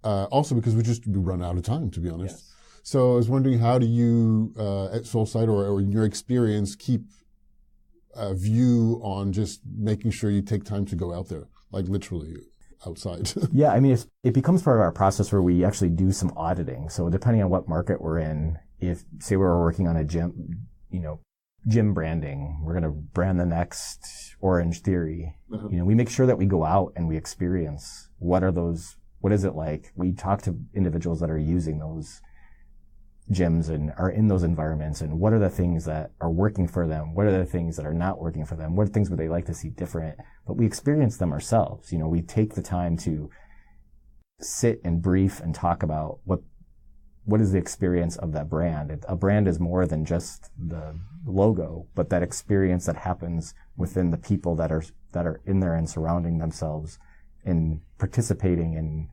Also because we run out of time, to be honest. Yes. So I was wondering, how do you at Soulsight or in your experience keep a view on just making sure you take time to go out there, like literally outside? Yeah, I mean, it becomes part of our process where we actually do some auditing. So depending on what market we're in, if, say we're working on a gym, gym branding, we're going to brand the next Orange Theory. We make sure that we go out and we experience what is it like? We talk to individuals that are using those gyms and are in those environments, and what are the things that are working for them? What are the things that are not working for them? What things would they like to see different? But we experience them ourselves. We take the time to sit and brief and talk about what is the experience of that brand. A brand is more than just the logo, but that experience that happens within the people that are in there and surrounding themselves and participating and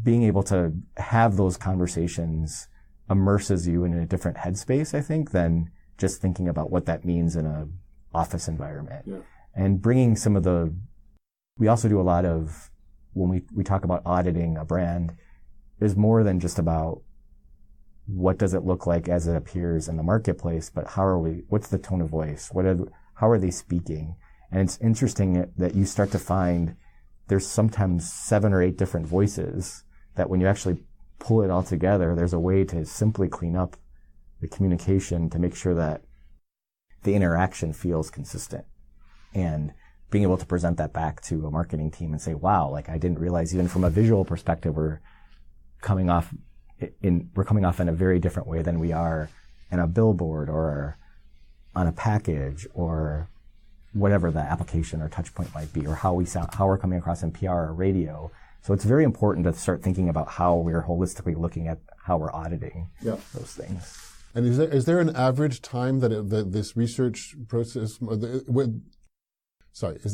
being able to have those conversations immerses you in a different headspace, I think, than just thinking about what that means in a office environment. Yeah. And bringing we also do a lot of, when we talk about auditing a brand, is more than just about what does it look like as it appears in the marketplace, but what's the tone of voice? How are they speaking? And it's interesting that you start to find there's sometimes 7 or 8 different voices that when you actually pull it all together, there's a way to simply clean up the communication to make sure that the interaction feels consistent. And being able to present that back to a marketing team and say, wow, like I didn't realize even from a visual perspective, we're coming off in a very different way than we are in a billboard or on a package or whatever the application or touch point might be, or how we're coming across in PR or radio. So it's very important to start thinking about how we're holistically looking at how we're auditing those things. And is there an average time that this research process, is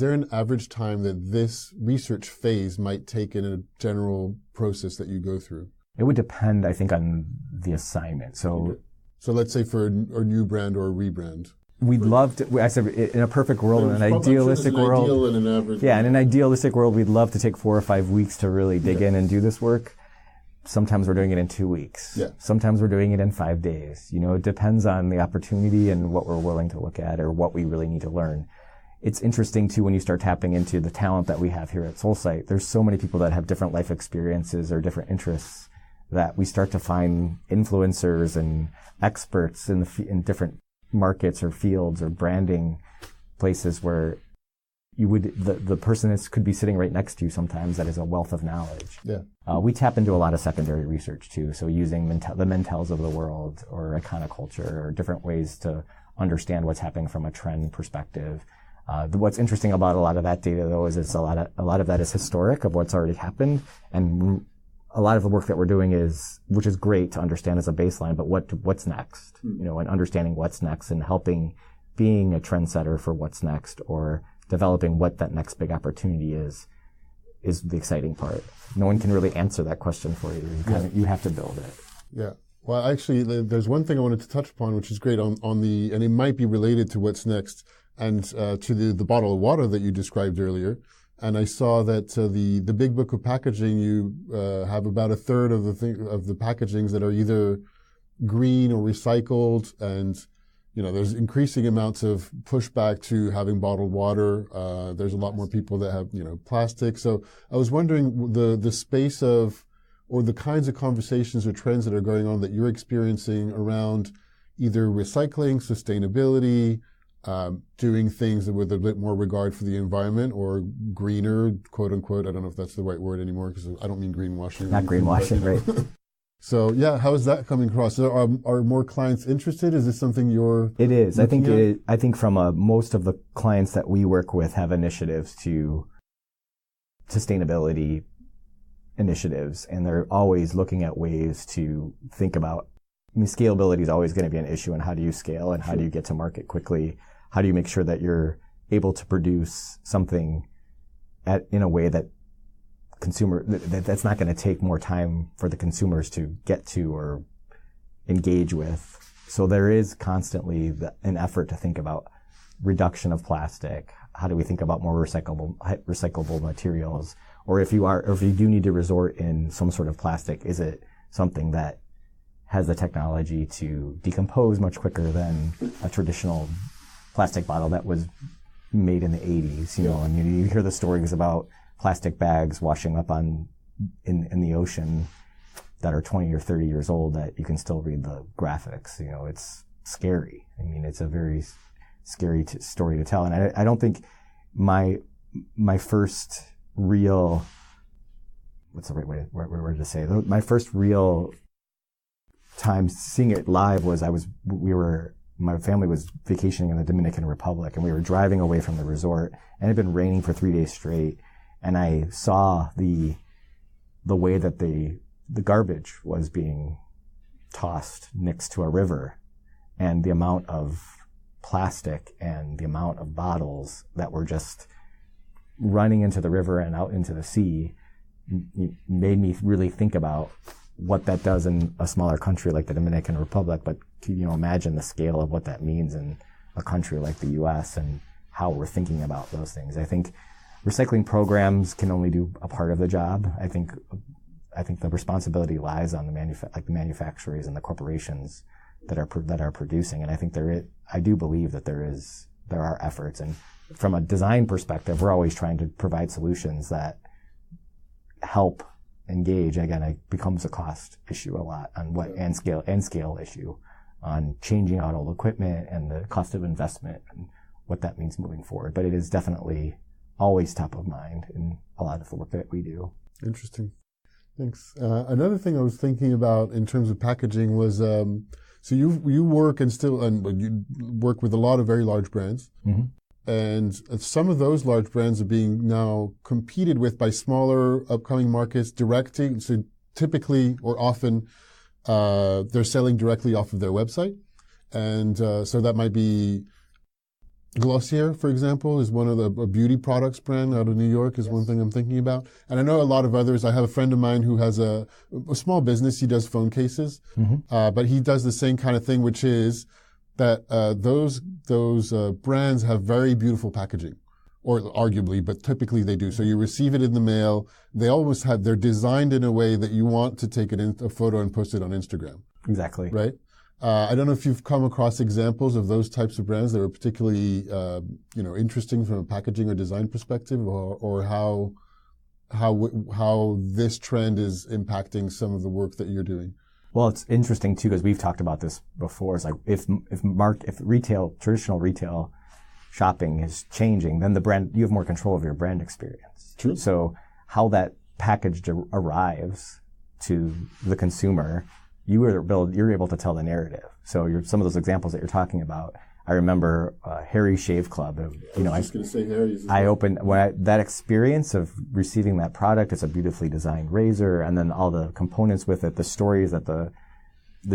there an average time that this research phase might take in a general process that you go through? It would depend, I think, on the assignment. So let's say for a new brand or a rebrand. We'd love to, I said, in a perfect world, in an idealistic world. In an idealistic world, we'd love to take 4 or 5 weeks to really dig in and do this work. Sometimes we're doing it in 2 weeks. Yeah. Sometimes we're doing it in 5 days. It depends on the opportunity and what we're willing to look at or what we really need to learn. It's interesting, too, when you start tapping into the talent that we have here at Soulsight. There's so many people that have different life experiences or different interests that we start to find influencers and experts in different markets or fields or branding places where the person could be sitting right next to you sometimes that is a wealth of knowledge. Yeah. We tap into a lot of secondary research too. So using the Mentels of the world or iconoculture or different ways to understand what's happening from a trend perspective. What's interesting about a lot of that data though is a lot of that is historic of what's already happened, and a lot of the work that we're doing which is great to understand as a baseline, but what's next, and understanding what's next and helping being a trendsetter for what's next or developing what that next big opportunity is the exciting part. No one can really answer that question for you. You have to build it. Yeah. Well, actually, there's one thing I wanted to touch upon, which is great and it might be related to what's next and to the bottle of water that you described earlier. And I saw that the big book of packaging, you have about a third of the packagings that are either green or recycled, and there's increasing amounts of pushback to having bottled water. There's a lot more people that have plastic. So I was wondering the space of, or the kinds of conversations or trends that are going on that you're experiencing around either recycling, sustainability, doing things with a bit more regard for the environment or greener, quote unquote. I don't know if that's the right word anymore because I don't mean greenwashing. Not greenwashing, right. So yeah, how is that coming across? Are more clients interested? Is this something you're? It is. I think from most of the clients that we work with have initiatives to sustainability initiatives, and they're always looking at ways to think about. Scalability is always going to be an issue, and how do you scale and how do you get to market quickly? How do you make sure that you're able to produce something in a way that that's not going to take more time for the consumers to get to or engage with? So there is constantly an effort to think about reduction of plastic. How do we think about more recyclable materials? Or if you do need to resort in some sort of plastic, is it something that has the technology to decompose much quicker than a traditional plastic bottle that was made in the 80s, and you hear the stories about plastic bags washing up in the ocean that are 20 or 30 years old that you can still read the graphics. It's scary. I mean, it's a very scary story to tell. And I don't think my first real, what's the right word to say? My first real time seeing it live was my family was vacationing in the Dominican Republic, and we were driving away from the resort, and it had been raining for 3 days straight. And I saw the way that the garbage was being tossed next to a river, and the amount of plastic and the amount of bottles that were just running into the river and out into the sea made me really think about what that does in a smaller country like the Dominican Republic. But can you imagine the scale of what that means in a country like the U.S. and how we're thinking about those things? I think recycling programs can only do a part of the job. I think the responsibility lies on the manufacturers and the corporations that are producing. And I think I do believe that there are efforts. And from a design perspective, we're always trying to provide solutions that help engage. Again, it becomes a cost issue a lot on and scale issue on changing out old equipment and the cost of investment and what that means moving forward. But it is definitely always top of mind in a lot of the work that we do. Interesting. Thanks. Another thing I was thinking about in terms of packaging was, so you work you work with a lot of very large brands. Mm-hmm. And some of those large brands are being now competed with by smaller upcoming markets directing. So typically or often, they're selling directly off of their website. And so that might be Glossier, for example, is one of a beauty products brand out of New York is one thing I'm thinking about. And I know a lot of others. I have a friend of mine who has a small business. He does phone cases, but he does the same kind of thing, which is that those brands have very beautiful packaging, or arguably, but typically they do. So you receive it in the mail. They're designed in a way that you want to take a photo and post it on Instagram. Exactly. Right? I don't know if you've come across examples of those types of brands that are particularly, interesting from a packaging or design perspective, or how this trend is impacting some of the work that you're doing. Well, it's interesting too, because we've talked about this before. It's like if traditional retail shopping is changing, then you have more control of your brand experience. True. So how that package arrives to the consumer, you're able to tell the narrative. So some of those examples that you're talking about, I remember Harry Shave Club. I was just going to say Harry's. That experience of receiving that product. It's a beautifully designed razor, and then all the components with it, the stories that the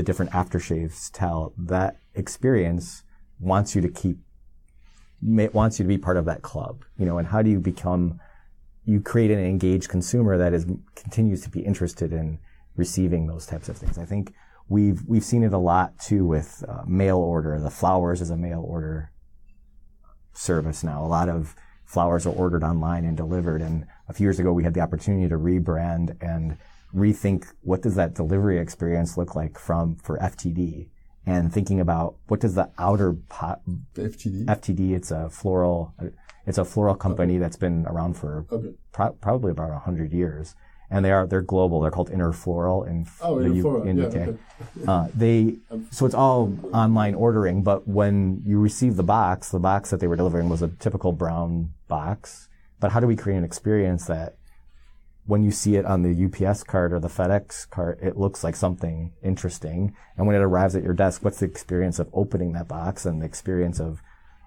different aftershaves tell. That experience wants you to be part of that club. And how do you create an engaged consumer that continues to be interested in receiving those types of things. I think we've seen it a lot too with mail order. The flowers is a mail order service now. A lot of flowers are ordered online and delivered. And a few years ago, we had the opportunity to rebrand and rethink what does that delivery experience look like for FTD, and thinking about what does the outer pot. FTD. It's a floral company that's been around for probably about 100 years. And they're global. They're called Interfloral in the UK. So it's all online ordering. But when you receive the box that they were delivering was a typical brown box. But how do we create an experience that when you see it on the UPS cart or the FedEx cart, it looks like something interesting. And when it arrives at your desk, what's the experience of opening that box and the experience of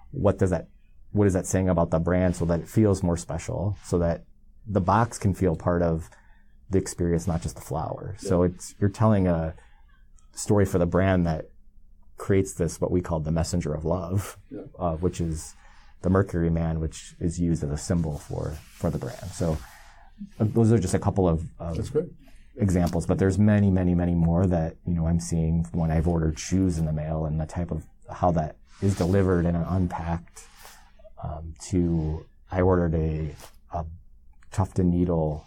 what is that saying about the brand, so that it feels more special, so that the box can feel part of the experience, not just the flower. Yeah. So you're telling a story for the brand that creates this, what we call the messenger of love, which is the Mercury Man, which is used as a symbol for the brand. So those are just a couple of examples, but there's many, many, many more that, I'm seeing when I've ordered shoes in the mail, and the type of how that is delivered and unpacked, I ordered a tuft and needle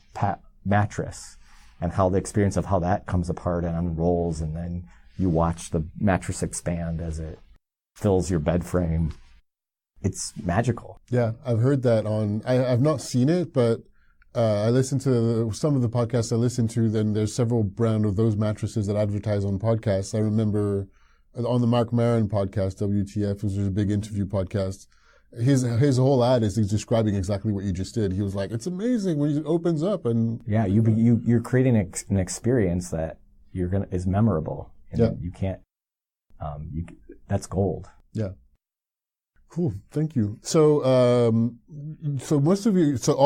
mattress, and how the experience of how that comes apart and unrolls, and then you watch the mattress expand as it fills your bed frame. It's magical. Yeah, I've heard that I've not seen it, but I listen to some of the podcasts I listen to, then there's several brand of those mattresses that advertise on podcasts. I remember on the Mark Maron podcast, WTF, which was a big interview podcast, his whole ad is describing exactly what you just did. He was like, it's amazing when it opens up. And yeah, you're creating an experience that is memorable. And yeah. You can't, that's gold. Yeah. Cool. Thank you. So all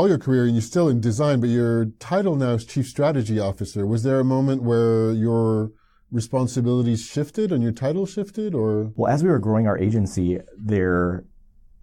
your career, and you're still in design, but your title now is Chief Strategy Officer. Was there a moment where your responsibilities shifted and your title shifted, or? Well, as we were growing our agency,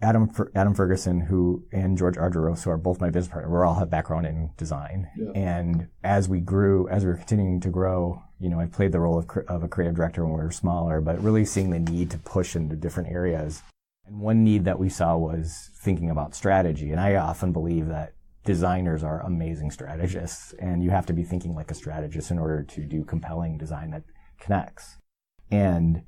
Adam Ferguson, and George Argyros, who are both my business partners, we all have background in design. Yeah. And as we were continuing to grow, I played the role of a creative director when we were smaller, but really seeing the need to push into different areas. And one need that we saw was thinking about strategy. And I often believe that designers are amazing strategists, and you have to be thinking like a strategist in order to do compelling design that connects. And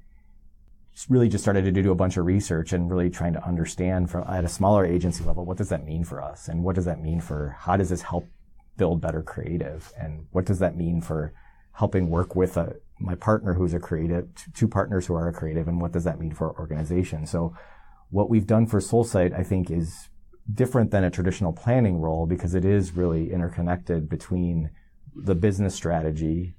really just started to do a bunch of research and really trying to understand at a smaller agency level, what does that mean for us? And what does that mean how does this help build better creative? And what does that mean for helping work with my partner who's a creative, two partners who are a creative, and what does that mean for our organization? So what we've done for Soulsight, I think, is different than a traditional planning role because it is really interconnected between the business strategy,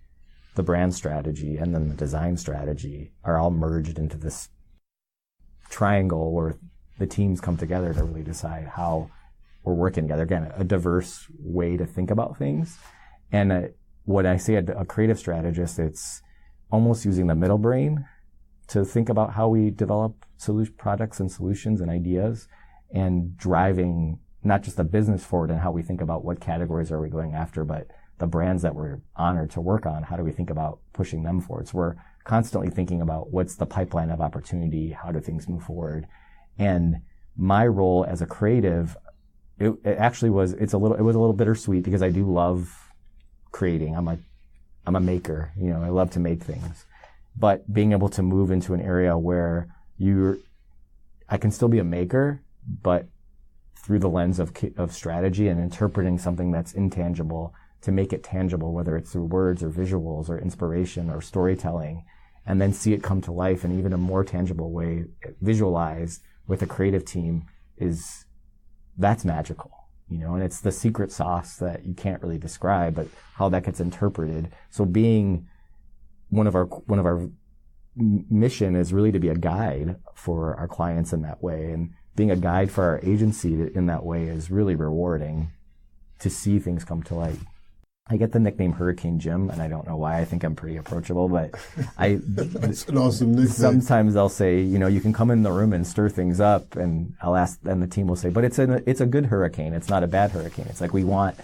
the brand strategy, and then the design strategy are all merged into this triangle where the teams come together to really decide how we're working together. Again, a diverse way to think about things. And when I say a creative strategist, it's almost using the middle brain to think about how we develop products and solutions and ideas, and driving not just the business forward and how we think about what categories are we going after, but the brands that we're honored to work on, how do we think about pushing them forward? So we're constantly thinking about what's the pipeline of opportunity, how do things move forward? And my role as a creative, it was a little bittersweet because I do love creating. I'm a maker, I love to make things. But being able to move into an area where I can still be a maker, but through the lens of strategy and interpreting something that's intangible to make it tangible, whether it's through words or visuals or inspiration or storytelling, and then see it come to life in even a more tangible way, visualized with a creative team, that's magical, and it's the secret sauce that you can't really describe, but how that gets interpreted. So being one of our mission is really to be a guide for our clients in that way, and being a guide for our agency in that way is really rewarding to see things come to light. I get the nickname Hurricane Jim, and I don't know why. I think I'm pretty approachable, but that's an awesome nickname. Sometimes they'll say, you can come in the room and stir things up, and I'll ask, and the team will say, but it's a good hurricane. It's not a bad hurricane. It's like we want.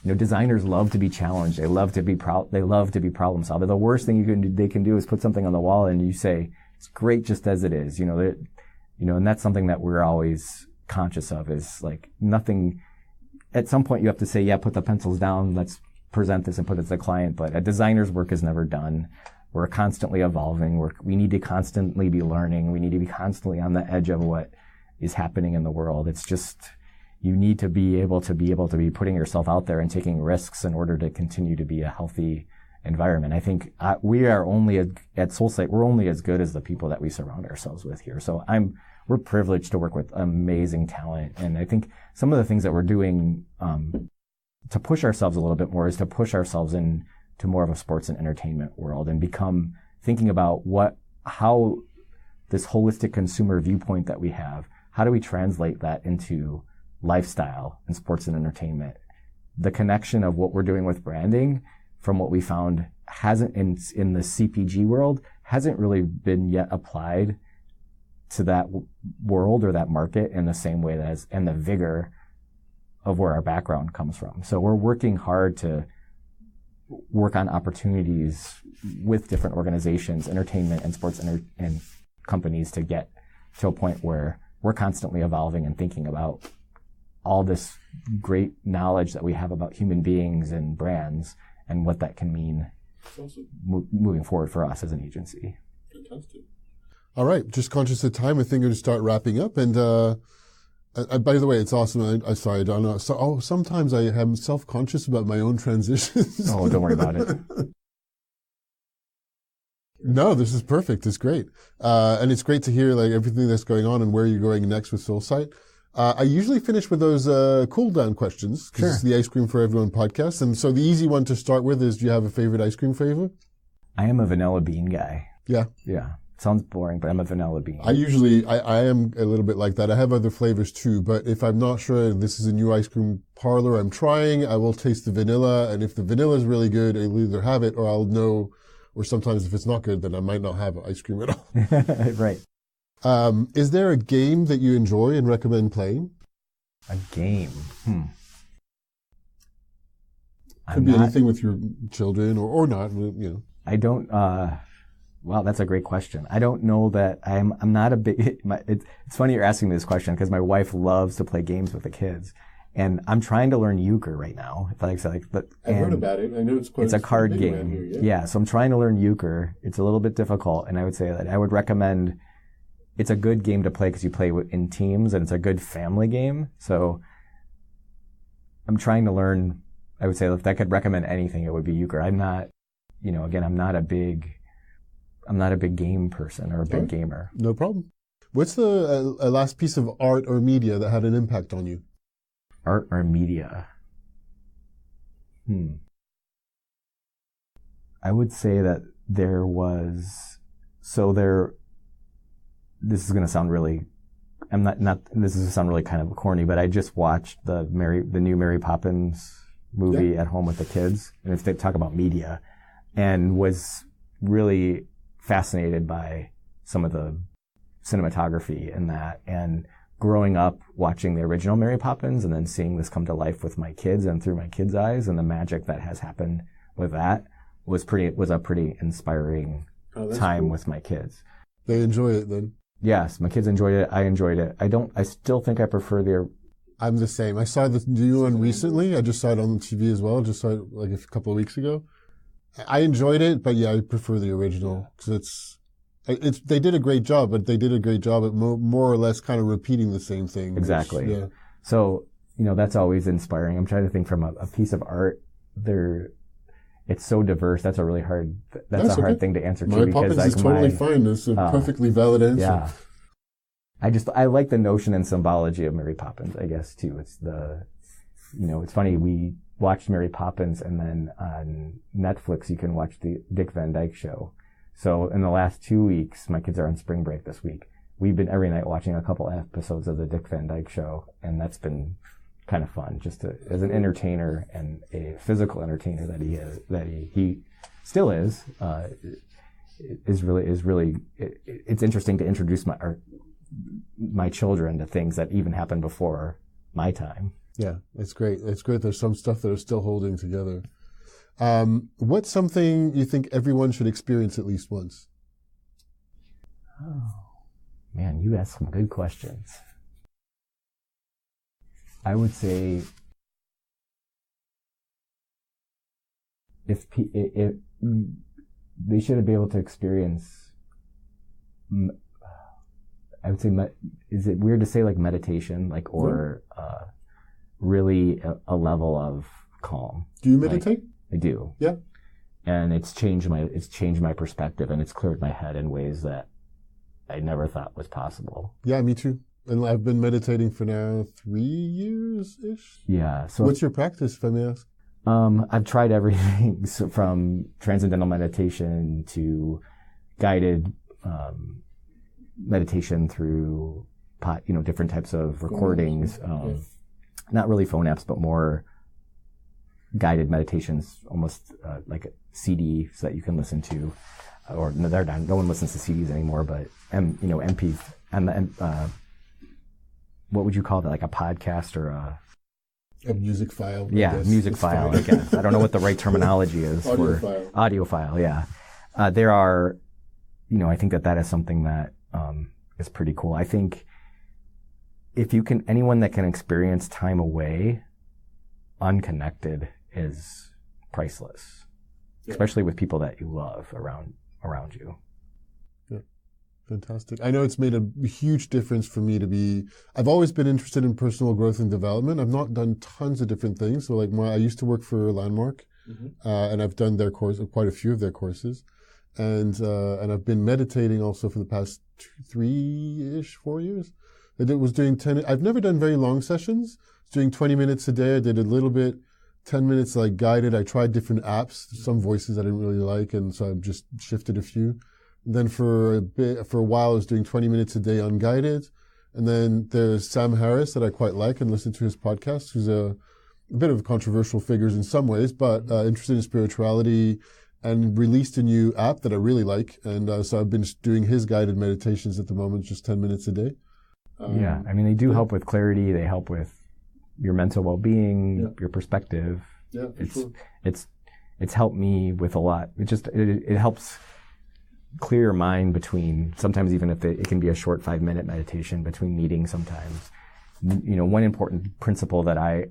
Designers love to be challenged. They love to be problem solvers. The worst thing they can do is put something on the wall and you say, it's great just as it is. And that's something that we're always conscious of is like nothing. At some point you have to say, yeah, put the pencils down. Let's present this and put it to the client. But a designer's work is never done. We're constantly evolving. We need to constantly be learning. We need to be constantly on the edge of what is happening in the world. It's just, you need to be able to be putting yourself out there and taking risks in order to continue to be a healthy environment. I think we are only at Soulsight, we're only as good as the people that we surround ourselves with here. So we're privileged to work with amazing talent. And I think some of the things that we're doing to push ourselves a little bit more is to push ourselves into more of a sports and entertainment world and thinking about how this holistic consumer viewpoint that we have, how do we translate that into lifestyle and sports and entertainment? The connection of what we're doing with branding, from what we found, hasn't in the CPG world, hasn't really been yet applied to that world or that market in the same way and the vigor of where our background comes from. So we're working hard to work on opportunities with different organizations, entertainment and sports and companies to get to a point where we're constantly evolving and thinking about all this great knowledge that we have about human beings and brands and what that can mean moving forward for us as an agency. Fantastic. All right. Just conscious of time, I think we're going to start wrapping up. And By the way, it's awesome. I sorry, I don't know. So, sometimes I am self-conscious about my own transitions. Oh, don't worry about it. No, this is perfect. It's great. And it's great to hear like everything that's going on and where you're going next with Soulsight. I usually finish with those cool down questions because it's the Ice Cream for Everyone podcast. And so the easy one to start with is, do you have a favorite ice cream flavor? I am a vanilla bean guy. Yeah. Yeah. Sounds boring, but I'm a vanilla bean. I am a little bit like that. I have other flavors too, but if I'm not sure this is a new ice cream parlor I'm trying, I will taste the vanilla. And if the vanilla is really good, I'll either have it or I'll know, or sometimes if it's not good, then I might not have ice cream at all. Right. Is there a game that you enjoy and recommend playing? A game? Could be anything with your children or not, you know. I don't, wow, that's a great question. I don't know that I'm not a big, it's funny you're asking me this question because my wife loves to play games with the kids. And I'm trying to learn euchre right now. I've heard about it. I know it's a card game. Here, yeah. So I'm trying to learn euchre. It's a little bit difficult, and I would say that I would recommend. It's a good game to play because you play in teams, and it's a good family game. So I'm trying to learn. I would say if I could recommend anything, it would be euchre. I'm not, again, I'm not a big game person or a big gamer. No problem. What's the last piece of art or media that had an impact on you? Art or media? I would say that there was, this is going to sound really, this is going to sound really kind of corny, but I just watched the new Mary Poppins movie at home with the kids, and they talk about media, and was really fascinated by some of the cinematography in that, and growing up watching the original Mary Poppins and then seeing this come to life with my kids and through my kids' eyes, and the magic that has happened with that was a pretty inspiring time with my kids. They enjoy it then? Yes, my kids enjoyed it. I enjoyed it. I still think I prefer I'm the same. I saw the new one recently. I just saw it on TV as well. Just saw it like a couple of weeks ago. I enjoyed it, but yeah, I prefer the original because they did a great job, but they did a great job at more or less kind of repeating the same thing. Exactly. Which, so, that's always inspiring. I'm trying to think from a piece of art it's so diverse. That's a really hard, hard thing to answer Mary too. Poppins is totally fine. It's a perfectly valid answer. Yeah. I like the notion and symbology of Mary Poppins, I guess, too. It's it's funny. We watched Mary Poppins and then on Netflix you can watch the Dick Van Dyke Show. So in the last 2 weeks, my kids are on spring break this week. We've been every night watching a couple episodes of the Dick Van Dyke Show, and that's been kind of fun, just as an entertainer and a physical entertainer that he still is really. It's interesting to introduce my children to things that even happened before my time. Yeah, it's great. It's great. There's some stuff that are still holding together. What's something you think everyone should experience at least once? Oh, man, you asked some good questions. I would say if they should be able to experience, I would say, is it weird to say like meditation, or really a level of calm? Do you meditate? I do. Yeah. And it's changed my perspective, and it's cleared my head in ways that I never thought was possible. Yeah, me too. And I've been meditating for now 3 years-ish. Yeah. So what's your practice, if I may ask? I've tried everything from transcendental meditation to guided meditation through different types of recordings. Not really phone apps, but more guided meditations, almost like a CD, so that you can listen to. Or no, they're done. No one listens to CDs anymore, but MP and what would you call that? Like a podcast or a music file? Yeah, music file. I guess I don't know what the right terminology is for file. Audio file. Yeah, there are. I think that is something that is pretty cool. I think anyone that can experience time away, unconnected, is priceless. Yeah. Especially with people that you love around you. Yeah. Fantastic. I know it's made a huge difference for me I've always been interested in personal growth and development. I've not done tons of different things. So I used to work for Landmark, and I've done their course, quite a few of their courses. And I've been meditating also for the past 3-ish, 4 years. I've never done very long sessions. I was doing 20 minutes a day. I did a little bit, 10 minutes like guided. I tried different apps, some voices I didn't really like, and so I've just shifted a few. Then for a while, I was doing 20 minutes a day unguided. And then there's Sam Harris that I quite like and listen to his podcast, who's a bit of controversial figures in some ways, but interested in spirituality, and released a new app that I really like. And so I've been doing his guided meditations at the moment, just 10 minutes a day. They do help with clarity. They help with your mental well-being, your perspective. Yeah, it's helped me with a lot. It helps clear your mind between, sometimes even if it can be a short 5-minute meditation between meetings sometimes. One important principle that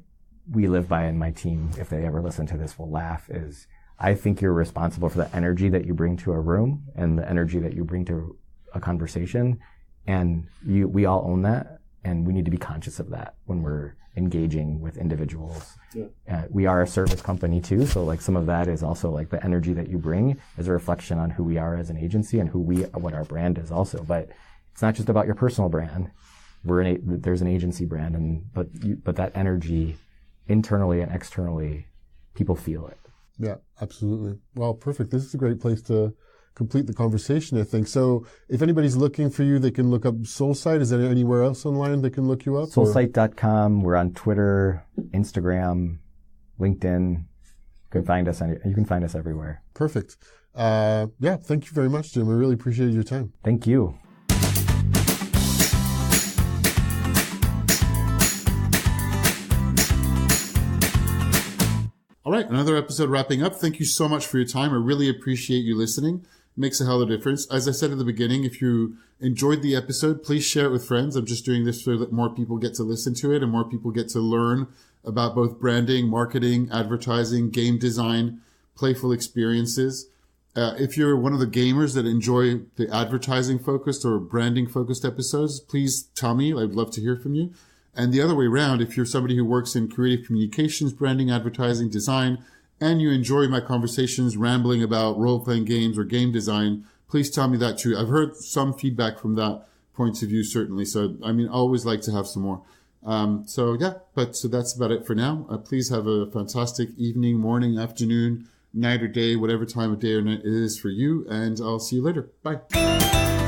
we live by in my team, if they ever listen to this will laugh, is I think you're responsible for the energy that you bring to a room and the energy that you bring to a conversation. And we all own that, and we need to be conscious of that when we're engaging with individuals. Yeah. We are a service company too, so like some of that is also like the energy that you bring is a reflection on who we are as an agency and what our brand is also. But it's not just about your personal brand. There's an agency brand, but that energy internally and externally, people feel it. Yeah, absolutely. Well, perfect. This is a great place to complete the conversation, I think. So if anybody's looking for you, they can look up Soulsight. Is there anywhere else online they can look you up? Soulsight.com. We're on Twitter, Instagram, LinkedIn. You can find us everywhere. Perfect. Thank you very much, Jim. I really appreciated your time. Thank you. All right, another episode wrapping up. Thank you so much for your time. I really appreciate you listening. It makes a hell of a difference. As I said at the beginning, if you enjoyed the episode, please share it with friends. I'm just doing this so that more people get to listen to it and more people get to learn about both branding, marketing, advertising, game design, playful experiences. If you're one of the gamers that enjoy the advertising focused or branding focused episodes, please tell me. I'd love to hear from you. And the other way around, if you're somebody who works in creative communications, branding, advertising, design, and you enjoy my conversations rambling about role-playing games or game design, please tell me that too. I've heard some feedback from that point of view, certainly. So, I always like to have some more. So that's about it for now. Please have a fantastic evening, morning, afternoon, night or day, whatever time of day or night it is for you. And I'll see you later. Bye.